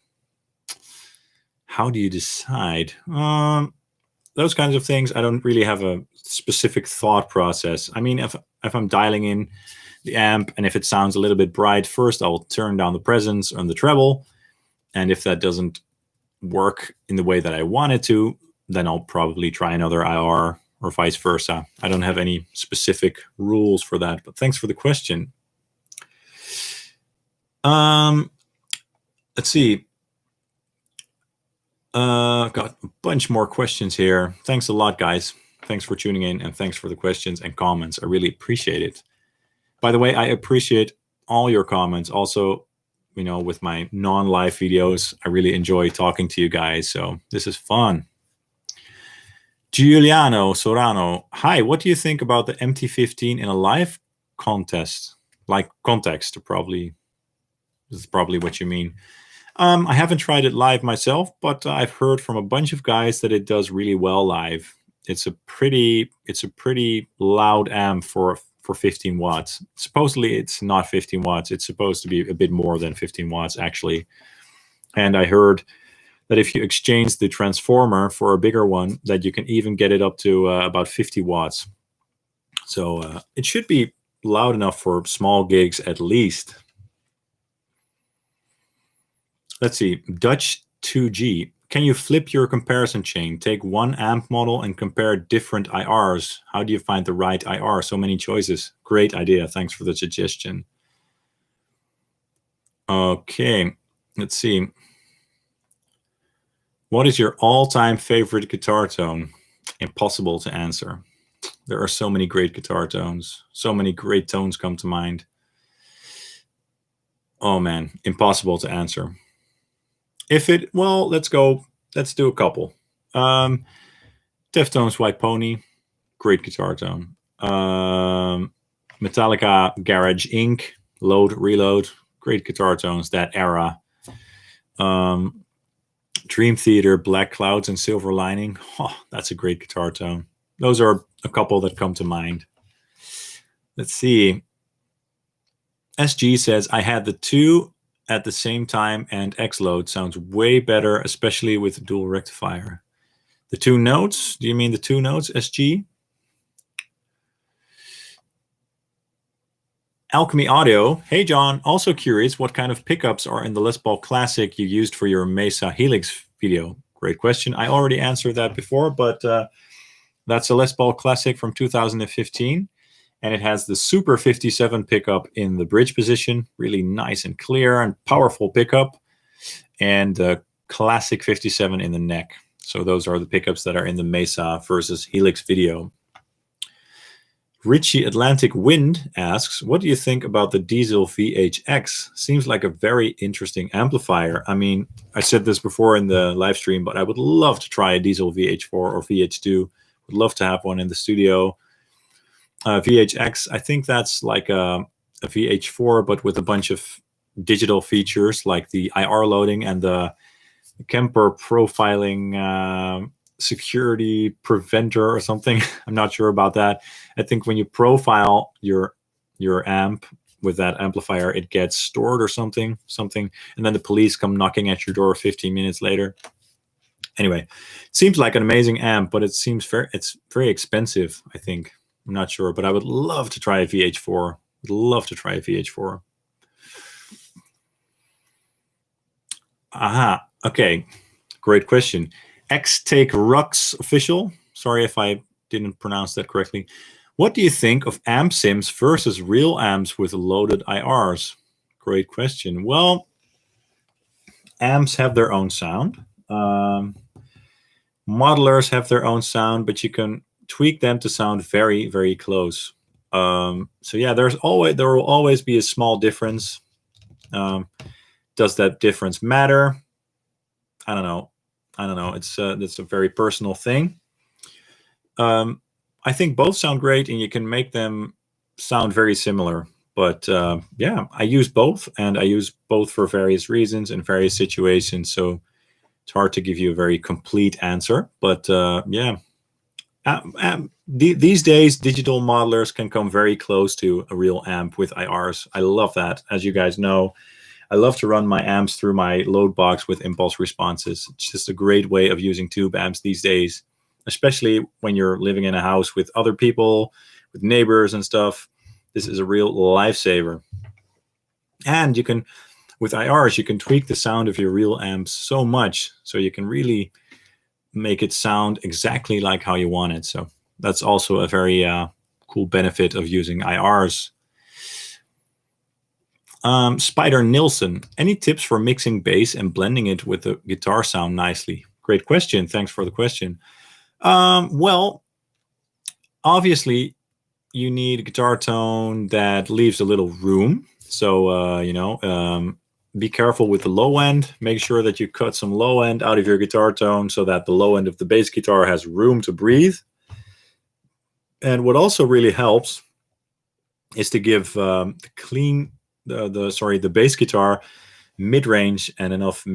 How do you decide? Those kinds of things, I don't really have a specific thought process. I mean, if I'm dialing in the amp and if it sounds a little bit bright, first I will turn down the presence on the treble. And if that doesn't work in the way that I want it to, then I'll probably try another IR or vice versa. I don't have any specific rules for that, but thanks for the question. Let's see. Got a bunch more questions here. Thanks a lot, guys. Thanks for tuning in, and thanks for the questions and comments. I really appreciate it. By the way, I appreciate all your comments. Also, you know, with my non-live videos, I really enjoy talking to you guys. So this is fun. Giuliano Sorano. Hi, what do you think about the MT15 in a live contest? Like context, this is probably what you mean. I haven't tried it live myself, but I've heard from a bunch of guys that it does really well live. It's a pretty loud amp for 15 watts. Supposedly it's not 15 watts. It's supposed to be a bit more than 15 watts actually. And I heard that if you exchange the transformer for a bigger one, that you can even get it up to about 50 watts. So it should be loud enough for small gigs at least. Let's see, Dutch 2G. Can you flip your comparison chain? Take one amp model and compare different IRs. How do you find the right IR? So many choices. Great idea. Thanks for the suggestion. Okay, let's see. What is your all-time favorite guitar tone? Impossible to answer. There are so many great guitar tones. So many great tones come to mind. Oh man, impossible to answer. Well, let's do a couple. Deftones White Pony, great guitar tone. Metallica Garage Inc., Load, Reload, great guitar tones, that era. Dream Theater, Black Clouds and Silver Lining, that's a great guitar tone. Those are a couple that come to mind. Let's see. SG says, I had the two at the same time, and X-Load sounds way better, especially with dual rectifier. The two notes? Do you mean the two notes, SG? Alchemy Audio. Hey, John. Also curious what kind of pickups are in the Les Paul Classic you used for your Mesa Helix video? Great question. I already answered that before, but that's a Les Paul Classic from 2015. And it has the Super 57 pickup in the bridge position, really nice and clear and powerful pickup, and the Classic 57 in the neck. So those are the pickups that are in the Mesa versus Helix video. Richie Atlantic Wind asks, what do you think about the Diesel VHX? Seems like a very interesting amplifier. I mean, I said this before in the live stream, but I would love to try a Diesel VH4 or VH2. Would love to have one in the studio. VHX, I think that's like a VH4, but with a bunch of digital features like the IR loading and the Kemper profiling security preventer or something. I'm not sure about that. I think when you profile your amp with that amplifier, it gets stored or something, and then the police come knocking at your door 15 minutes later. Anyway, it seems like an amazing amp, but it's very expensive, I think. I'm not sure, but I would love to try a VH4. Would love to try a VH4. Aha. Okay. Great question. X-Take Rux Official. Sorry if I didn't pronounce that correctly. What do you think of amp sims versus real amps with loaded IRs? Great question. Well, amps have their own sound. Modelers have their own sound, but you can tweak them to sound very, very close. So yeah, there will always be a small difference. Does that difference matter? I don't know. It's a very personal thing. I think both sound great, and you can make them sound very similar. But yeah, I use both, and I use both for various reasons and various situations. So it's hard to give you a very complete answer. But yeah, these days, digital modelers can come very close to a real amp with IRs. I love that. As you guys know, I love to run my amps through my load box with impulse responses. It's just a great way of using tube amps these days, especially when you're living in a house with other people, with neighbors and stuff. This is a real lifesaver. And you can, with IRs, you can tweak the sound of your real amps so much, so you can really make it sound exactly like how you want it. So that's also a very cool benefit of using IRs. Spider Nilsson, any tips for mixing bass and blending it with the guitar sound nicely? Great question. Thanks for the question. Well, obviously, you need a guitar tone that leaves a little room. So, be careful with the low end. Make sure that you cut some low end out of your guitar tone so that the low end of the bass guitar has room to breathe. And what also really helps is to give the bass guitar mid-range and enough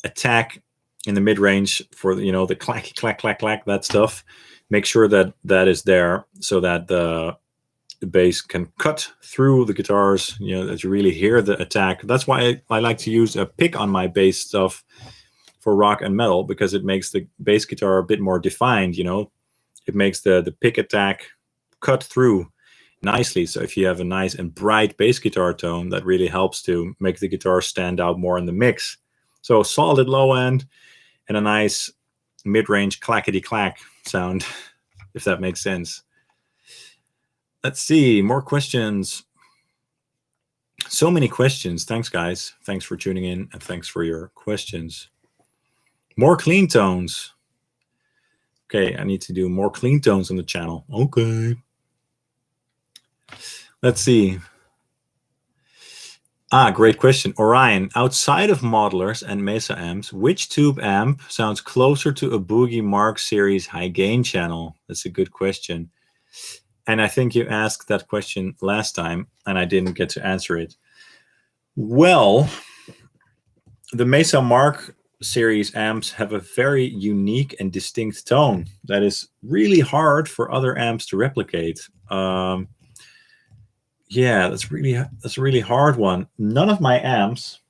attack in the mid-range for the clacky clack clack clack, that stuff. Make sure that that is there so that the bass can cut through the guitars, that you really hear the attack. That's why I like to use a pick on my bass stuff for rock and metal, because it makes the bass guitar a bit more defined. It makes the pick attack cut through nicely. So if you have a nice and bright bass guitar tone, that really helps to make the guitar stand out more in the mix. So solid low end and a nice mid-range clackety clack sound, if that makes sense. Let's see, more questions. So many questions. Thanks, guys. Thanks for tuning in, and thanks for your questions. More clean tones. Okay, I need to do more clean tones on the channel. Okay. Let's see. Great question. Orion, outside of modelers and Mesa amps, which tube amp sounds closer to a Boogie Mark series high gain channel? That's a good question. And I think you asked that question last time, and I didn't get to answer it. Well, the Mesa Mark series amps have a very unique and distinct tone that is really hard for other amps to replicate. Yeah, that's a really hard one. None of my amps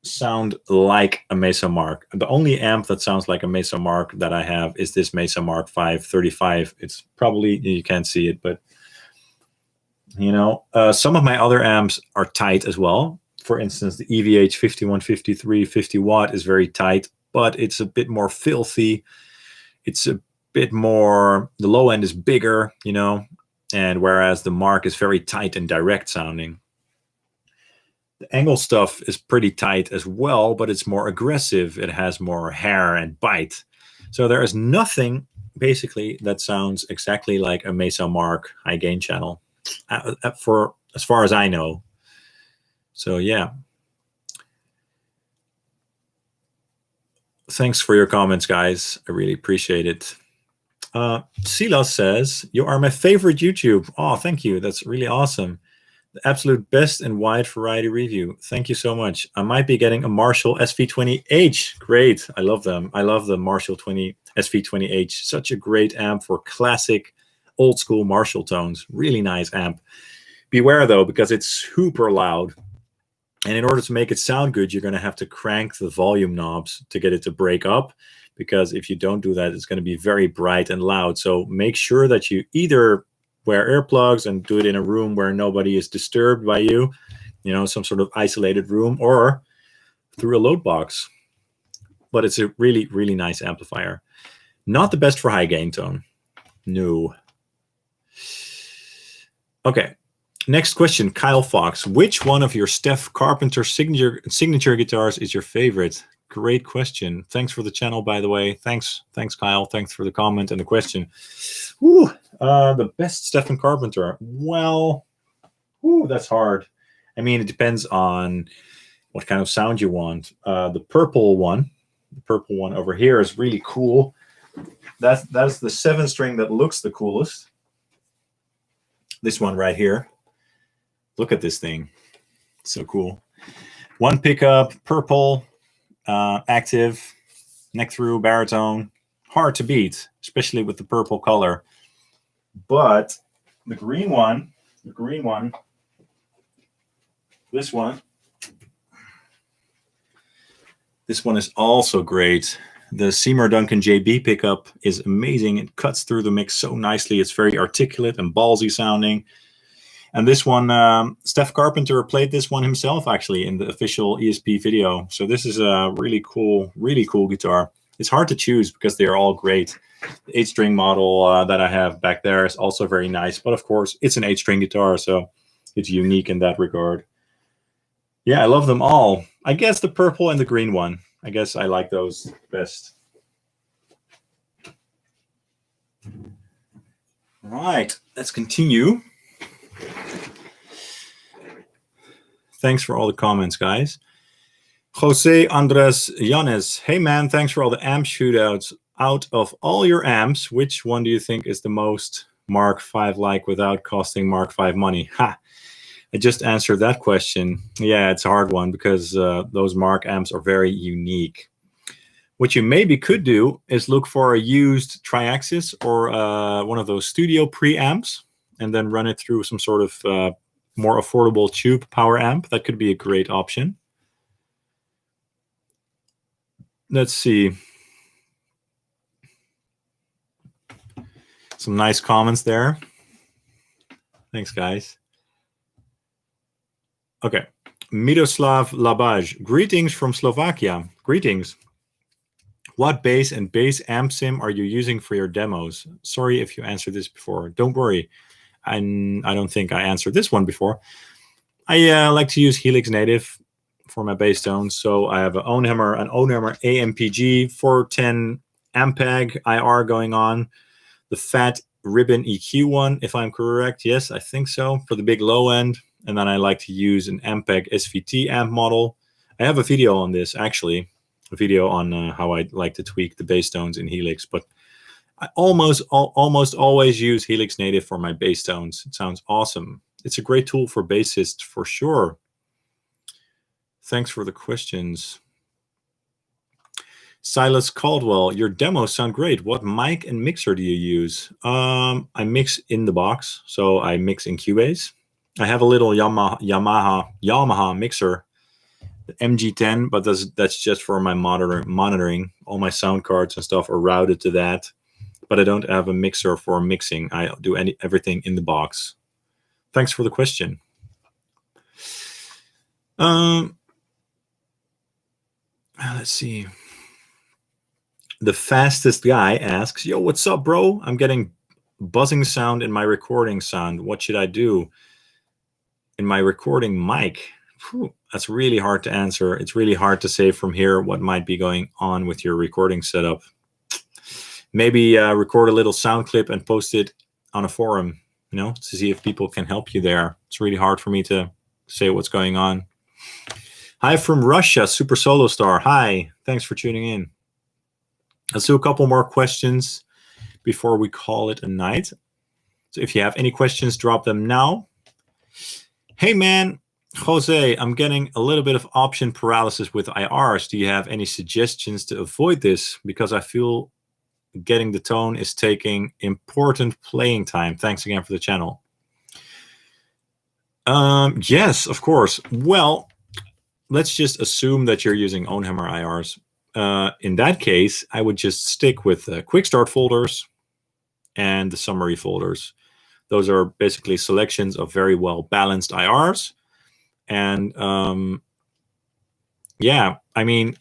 sound like a Mesa Mark. The only amp that sounds like a Mesa Mark that I have is this Mesa Mark 535. It's probably, you can't see it, but some of my other amps are tight as well. For instance, the EVH 5153 50 watt is very tight, but it's a bit more filthy. It's a bit more, the low end is bigger, and whereas the Mark is very tight and direct sounding. The Angle stuff is pretty tight as well, but it's more aggressive. It has more hair and bite. So there is nothing basically that sounds exactly like a Mesa Mark high gain channel, for as far as I know. So yeah. Thanks for your comments, guys. I really appreciate it. Silas says, you are my favorite YouTube. Oh, thank you. That's really awesome. The absolute best and wide variety review. Thank you so much. I might be getting a Marshall SV20H. Great. I love them. I love the Marshall SV20H. Such a great amp for classic old school Marshall tones. Really nice amp. Beware though, because it's super loud. And in order to make it sound good, you're going to have to crank the volume knobs to get it to break up. Because if you don't do that, it's going to be very bright and loud. So make sure that you either wear earplugs and do it in a room where nobody is disturbed by you, some sort of isolated room, or through a load box. But it's a really, really nice amplifier. Not the best for high gain tone. No. Okay. Next question, Kyle Fox. Which one of your Steph Carpenter signature guitars is your favorite? Great question. Thanks for the channel, by the way. Thanks, Kyle. Thanks for the comment and the question. The best Stephen Carpenter. Well, that's hard. I mean, it depends on what kind of sound you want. The purple one over here is really cool. that's the 7-string that looks the coolest. This one right here. Look at this thing. So cool. One pickup, purple, active, neck through, baritone. Hard to beat, especially with the purple color. But the green one, this one is also great. The Seymour Duncan JB pickup is amazing. It cuts through the mix so nicely. It's very articulate and ballsy sounding. And this one, Steph Carpenter played this one himself, actually, in the official ESP video. So this is a really cool guitar. It's hard to choose because they are all great. The 8-string model that I have back there is also very nice. But of course, it's an 8-string guitar, so it's unique in that regard. Yeah, I love them all. I guess the purple and the green one. I guess I like those best. All right, let's continue. Thanks for all the comments, guys. Jose Andres Yanes. Hey, man, thanks for all the amp shootouts. Out of all your amps, which one do you think is the most Mark V-like without costing Mark V money? Ha! I just answered that question. Yeah, it's a hard one because those Mark amps are very unique. What you maybe could do is look for a used Triaxis or one of those studio preamps and then run it through some sort of more affordable tube power amp. That could be a great option. Let's see. Some nice comments there. Thanks, guys. Okay. Miroslav Labaj. Greetings from Slovakia. Greetings. What bass and bass amp sim are you using for your demos? Sorry if you answered this before. Don't worry. I don't think I answered this one before. I like to use Helix Native for my bass tones. So I have an OwnHammer AMPG 410 Ampeg IR going on. The fat ribbon EQ one, if I'm correct. Yes, I think so, for the big low end. And then I like to use an Ampeg SVT amp model. I have a video on this, actually. A video on how I like to tweak the bass tones in Helix. But I almost always use Helix Native for my bass tones. It sounds awesome. It's a great tool for bassists, for sure. Thanks for the questions. Silas Caldwell, your demos sound great. What mic and mixer do you use? I mix in the box, so I mix in Cubase. I have a little Yamaha mixer, the MG10, but that's just for my monitoring. All my sound cards and stuff are routed to that, but I don't have a mixer for mixing. I do everything in the box. Thanks for the question. Let's see. The fastest guy asks, yo, what's up, bro? I'm getting buzzing sound in my recording sound. What should I do? In my recording mic? Whew, that's really hard to answer. It's really hard to say from here what might be going on with your recording setup. Maybe record a little sound clip and post it on a forum, you know, to see if people can help you there. It's really hard for me to say what's going on. Hi from Russia, Super Solo Star. Hi, thanks for tuning in. Let's do a couple more questions before we call it a night. So if you have any questions, drop them now. Hey, man, Jose, I'm getting a little bit of option paralysis with IRs. Do you have any suggestions to avoid this? Because I feel getting the tone is taking important playing time. Thanks again for the channel. Yes, of course. Well, let's just assume that you're using OwnHammer IRs. In that case, I would just stick with quick start folders and the summary folders. Those are basically selections of very well balanced IRs. And yeah, I mean,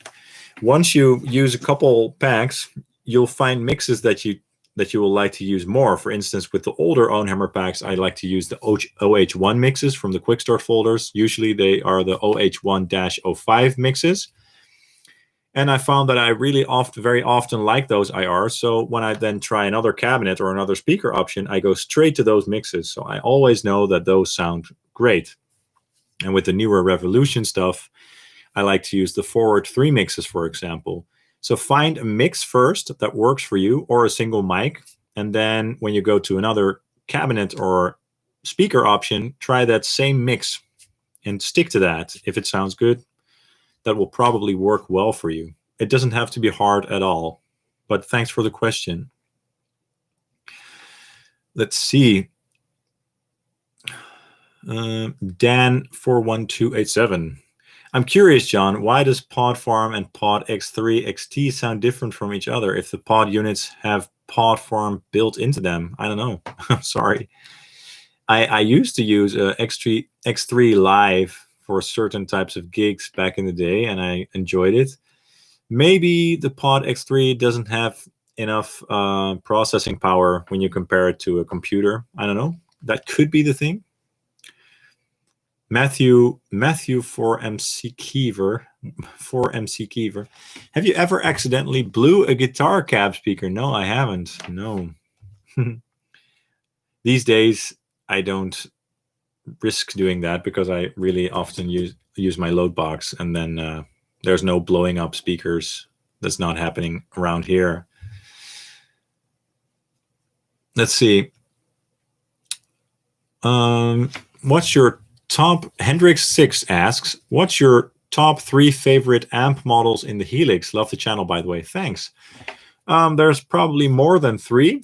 once you use a couple packs, you'll find mixes that you will like to use more. For instance, with the older OwnHammer packs, I like to use the OH1 mixes from the quick start folders. Usually they are the OH1-05 mixes. And I found that I really very often like those IRs. So when I then try another cabinet or another speaker option, I go straight to those mixes. So I always know that those sound great. And with the newer Revolution stuff, I like to use the Forward 3 mixes, for example. So find a mix first that works for you, or a single mic. And then when you go to another cabinet or speaker option, try that same mix and stick to that. If it sounds good, that will probably work well for you. It doesn't have to be hard at all. But thanks for the question. Let's see. Dan41287. I'm curious, John, why does Pod Farm and Pod X3 XT sound different from each other if the pod units have Pod Farm built into them? I don't know. I'm sorry. I used to use X3 Live for certain types of gigs back in the day, and I enjoyed it. Maybe the Pod X3 doesn't have enough processing power when you compare it to a computer. I don't know. That could be the thing. Matthew for MC Kiever. Have you ever accidentally blew a guitar cab speaker? No, I haven't. No. These days, I don't risk doing that because I really often use my load box, and then there's no blowing up speakers. That's not happening around here. Let's see. What's your top? Hendrix6 asks, what's your top 3 favorite amp models in the Helix? Love the channel, by the way. Thanks. There's probably more than 3,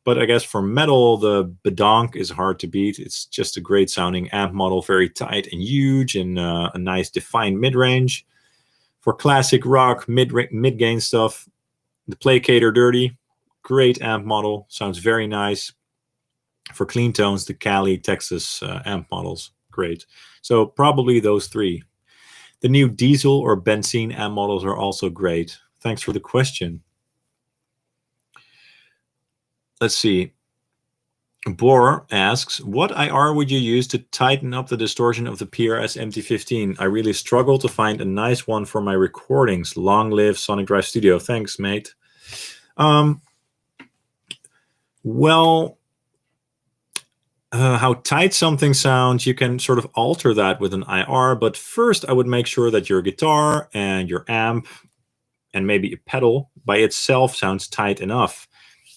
but I guess for metal, the Bedonk is hard to beat. It's just a great sounding amp model, very tight and huge, and a nice defined mid-range. For classic rock, mid-gain stuff, the Placator Dirty, great amp model, sounds very nice. For clean tones, the Cali Texas amp models, great. So probably those 3. The new diesel or benzene amp models are also great. Thanks for the question. Let's see. Bohr asks, what IR would you use to tighten up the distortion of the PRS MT15? I really struggle to find a nice one for my recordings. Long live Sonic Drive Studio. Thanks, mate. Well, how tight something sounds, you can sort of alter that with an IR, but first I would make sure that your guitar and your amp and maybe a pedal by itself sounds tight enough,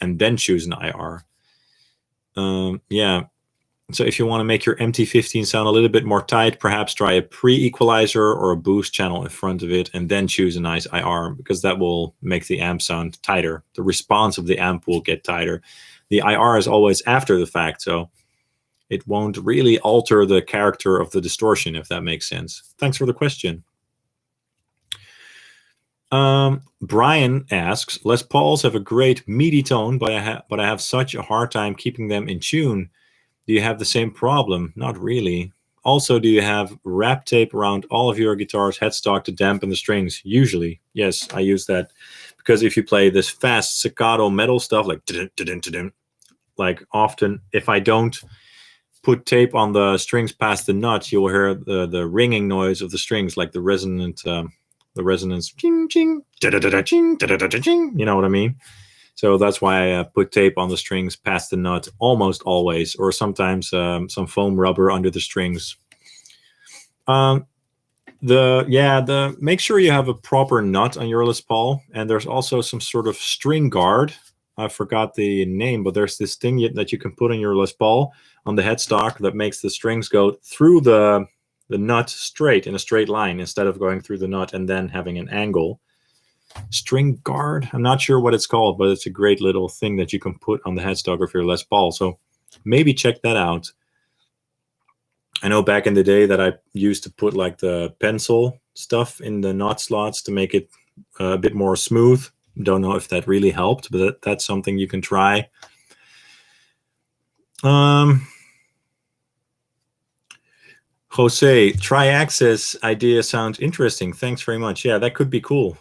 and then choose an IR. Yeah, so if you want to make your MT15 sound a little bit more tight, perhaps try a pre-equalizer or a boost channel in front of it, and then choose a nice IR, because that will make the amp sound tighter. The response of the amp will get tighter. The IR is always after the fact, so it won't really alter the character of the distortion, if that makes sense. Thanks for the question. Brian asks, Les Pauls have a great meaty tone, but I have such a hard time keeping them in tune. Do you have the same problem? Not really. Also, do you have wrap tape around all of your guitar's headstock to dampen the strings? Usually, yes, I use that, because if you play this fast staccato metal stuff, like often, if I don't put tape on the strings past the nut, you'll hear the ringing noise of the strings, like the resonance, ching, ching, ching, ching, you know what I mean? So that's why I put tape on the strings past the nut almost always, or sometimes some foam rubber under the strings. Make sure you have a proper nut on your Les Paul, and there's also some sort of string guard. I forgot the name, but there's this thing that you can put on your Les Paul on the headstock that makes the strings go through the nut straight in a straight line instead of going through the nut and then having an angle. String guard, I'm not sure what it's called, but it's a great little thing that you can put on the headstock of your Les Paul. So maybe check that out. I know back in the day that I used to put like the pencil stuff in the nut slots to make it a bit more smooth. Don't know if that really helped, but that's something you can try. Jose, tri-axis idea sounds interesting. Thanks very much. Yeah, that could be cool.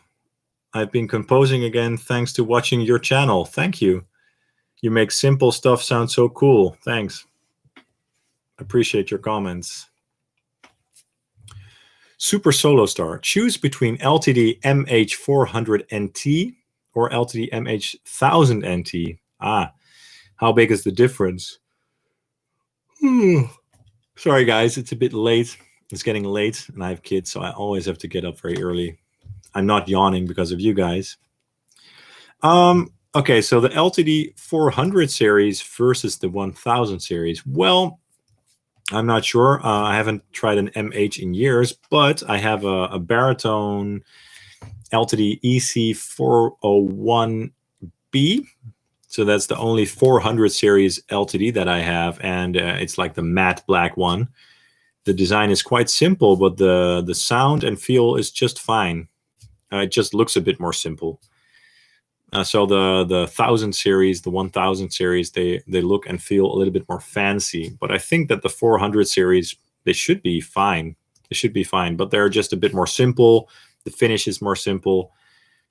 I've been composing again thanks to watching your channel. Thank you. You make simple stuff sound so cool. Thanks. Appreciate your comments. Super Solo Star. Choose between LTD MH400 NT or LTD MH1000 NT. How big is the difference? Sorry, guys. It's a bit late. It's getting late, and I have kids, so I always have to get up very early. I'm not yawning because of you guys. Okay, so the LTD 400 series versus the 1000 series. Well, I'm not sure. I haven't tried an MH in years, but I have a baritone LTD EC401B. So that's the only 400 series LTD that I have, and it's like the matte black one. The design is quite simple, but the sound and feel is just fine. It just looks a bit more simple. So the 1000 series, the 1000 series, they look and feel a little bit more fancy. But I think that the 400 series, they should be fine. They should be fine, but they're just a bit more simple. The finish is more simple,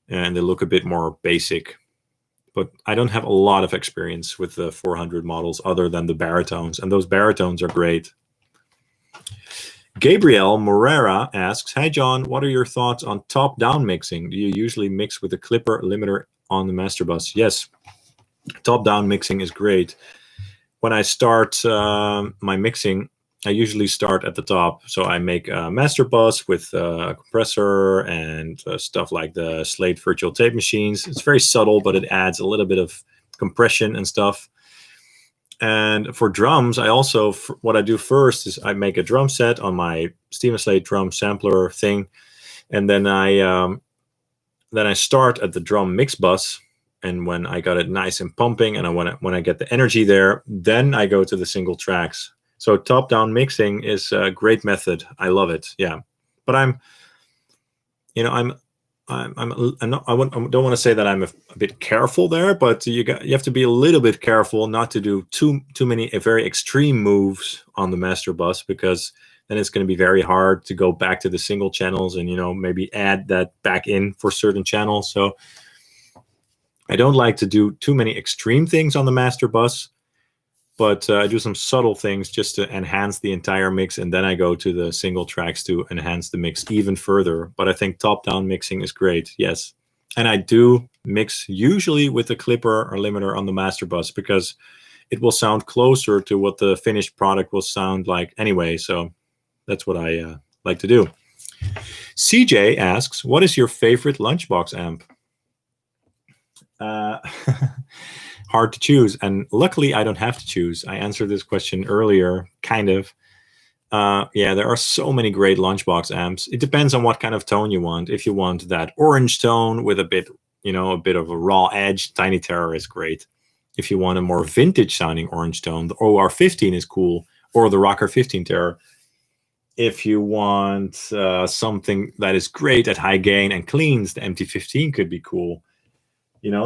and they look a bit more basic. But I don't have a lot of experience with the 400 models other than the baritones, and those baritones are great. Gabriel Morera asks, "Hi John, what are your thoughts on top-down mixing? Do you usually mix with a clipper limiter on the master bus?" Yes, top-down mixing is great. When I start my mixing, I usually start at the top. So I make a master bus with a compressor and stuff like the Slate virtual tape machines. It's very subtle, but it adds a little bit of compression and stuff. And for drums, I also, what I do first is I make a drum set on my Steven Slate drum sampler thing, and then I start at the drum mix bus. And when I got it nice and pumping, and when I get the energy there, then I go to the single tracks. So top-down mixing is a great method. I love it. Yeah, but I don't want to say that I'm a bit careful there, but you have to be a little bit careful not to do too many very extreme moves on the master bus, because then it's going to be very hard to go back to the single channels and maybe add that back in for certain channels. So I don't like to do too many extreme things on the master bus, but I do some subtle things just to enhance the entire mix, and then I go to the single tracks to enhance the mix even further. But I think top-down mixing is great, yes. And I do mix usually with a clipper or limiter on the master bus, because it will sound closer to what the finished product will sound like anyway. So that's what I like to do. CJ asks, "What is your favorite Lunchbox amp?" Hard to choose, and luckily I don't have to choose. I answered this question earlier, kind of. Yeah, there are so many great Lunchbox amps. It depends on what kind of tone you want. If you want that orange tone with a bit of a raw edge, Tiny Terror is great. If you want a more vintage sounding orange tone, the OR15 is cool, or the Rocker 15 Terror. If you want something that is great at high gain and cleans, the MT15 could be cool.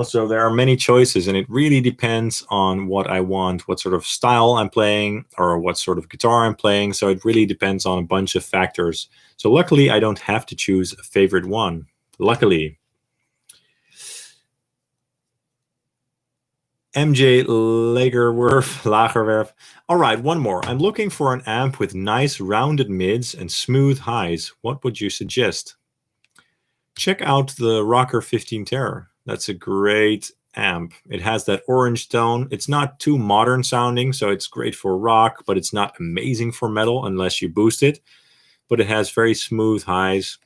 So there are many choices, and it really depends on what I want, what sort of style I'm playing, or what sort of guitar I'm playing. So it really depends on a bunch of factors. So luckily, I don't have to choose a favorite one. Luckily. MJ Lagerwerf. All right, one more. "I'm looking for an amp with nice rounded mids and smooth highs. What would you suggest?" Check out the Rocker 15 Terror. That's a great amp. It has that orange tone. It's not too modern sounding, so it's great for rock, but it's not amazing for metal unless you boost it. But it has very smooth highs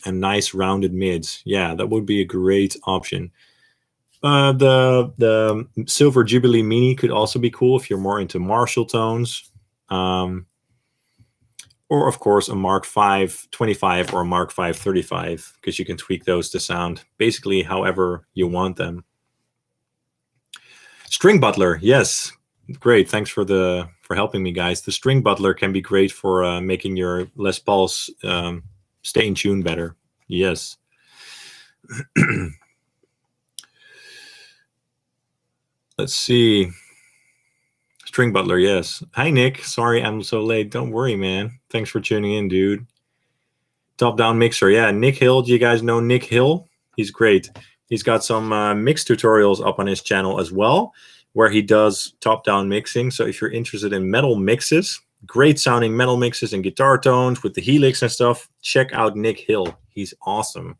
and nice rounded mids. Yeah, that would be a great option. The Silver Jubilee Mini could also be cool if you're more into Marshall tones. Or, of course, a Mark V 25 or a Mark V 35, because you can tweak those to sound basically however you want them. String Butler, yes, great. Thanks for helping me, guys. The String Butler can be great for making your Les Pauls stay in tune better. Yes. Let's see. String Butler, yes. Hi, Nick. Sorry I'm so late. Don't worry, man. Thanks for tuning in, dude. Top-down mixer. Yeah, Nick Hill. Do you guys know Nick Hill? He's great. He's got some mix tutorials up on his channel as well, where he does top-down mixing. So if you're interested in metal mixes, great sounding metal mixes and guitar tones with the Helix and stuff, check out Nick Hill. He's awesome.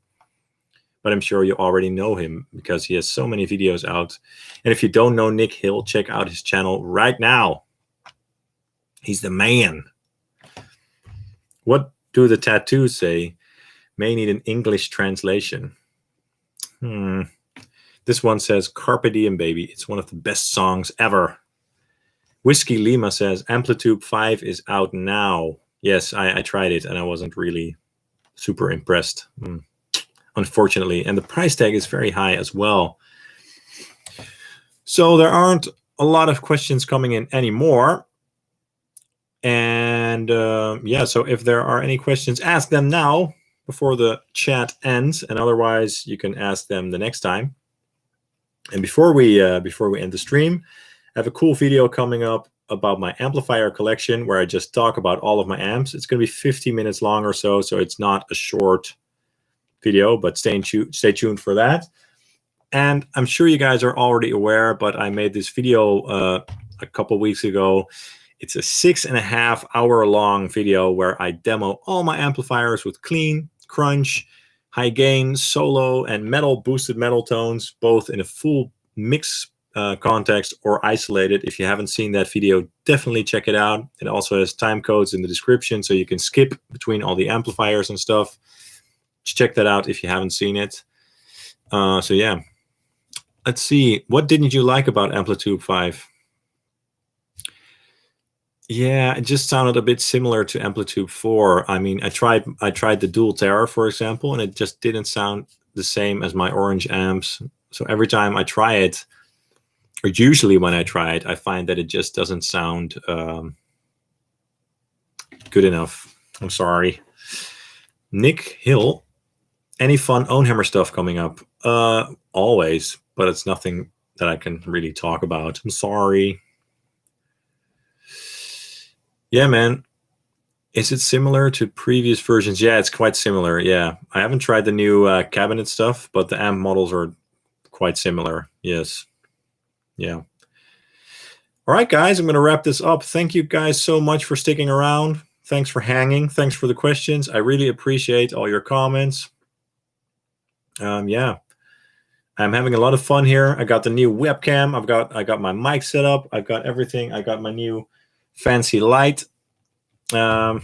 But I'm sure you already know him because he has so many videos out. And if you don't know Nick Hill, check out his channel right now. He's the man. What do the tattoos say? May need an English translation. This one says, Carpe Diem, baby. It's one of the best songs ever. Whiskey Lima says, Amplitude 5 is out now. Yes, I tried it, and I wasn't really super impressed, unfortunately. And the price tag is very high as well. So there aren't a lot of questions coming in anymore. And yeah, so if there are any questions, ask them now before the chat ends, and otherwise you can ask them the next time. And before we end the stream, I have a cool video coming up about my amplifier collection where I just talk about all of my amps. It's going to be 50 minutes long or so, so it's not a short video, but stay tuned for that. And I'm sure you guys are already aware, but I made this video a couple weeks ago. It's a 6.5 hour long video where I demo all my amplifiers with clean, crunch, high gain, solo, and metal, boosted metal tones, both in a full mix context or isolated. If you haven't seen that video, definitely check it out. It also has time codes in the description, so you can skip between all the amplifiers and stuff. Just check that out if you haven't seen it. So yeah, let's see. What didn't you like about Amplitude 5? Yeah, it just sounded a bit similar to Amplitude 4. I mean, I tried the Dual Terror, for example, and it just didn't sound the same as my Orange amps. So every time I try it, or usually when I try it, I find that it just doesn't sound good enough. I'm sorry. Nick Hill, any fun OwnHammer stuff coming up? Always, but it's nothing that I can really talk about. I'm sorry. Yeah, man. Is it similar to previous versions? Yeah, it's quite similar. Yeah, I haven't tried the new cabinet stuff, but the amp models are quite similar. Yes. Yeah. All right, guys, I'm going to wrap this up. Thank you guys so much for sticking around. Thanks for hanging. Thanks for the questions. I really appreciate all your comments. Yeah, I'm having a lot of fun here. I got the new webcam. I got my mic set up. I've got everything. I got my new fancy light. Yeah,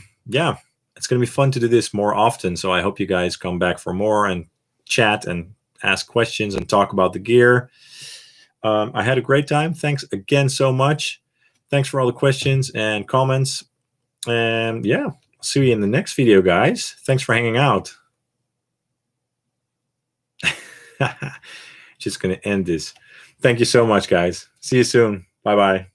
it's going to be fun to do this more often. So I hope you guys come back for more and chat and ask questions and talk about the gear. I had a great time. Thanks again so much. Thanks for all the questions and comments. And yeah, see you in the next video, guys. Thanks for hanging out. Just going to end this. Thank you so much, guys. See you soon. Bye-bye.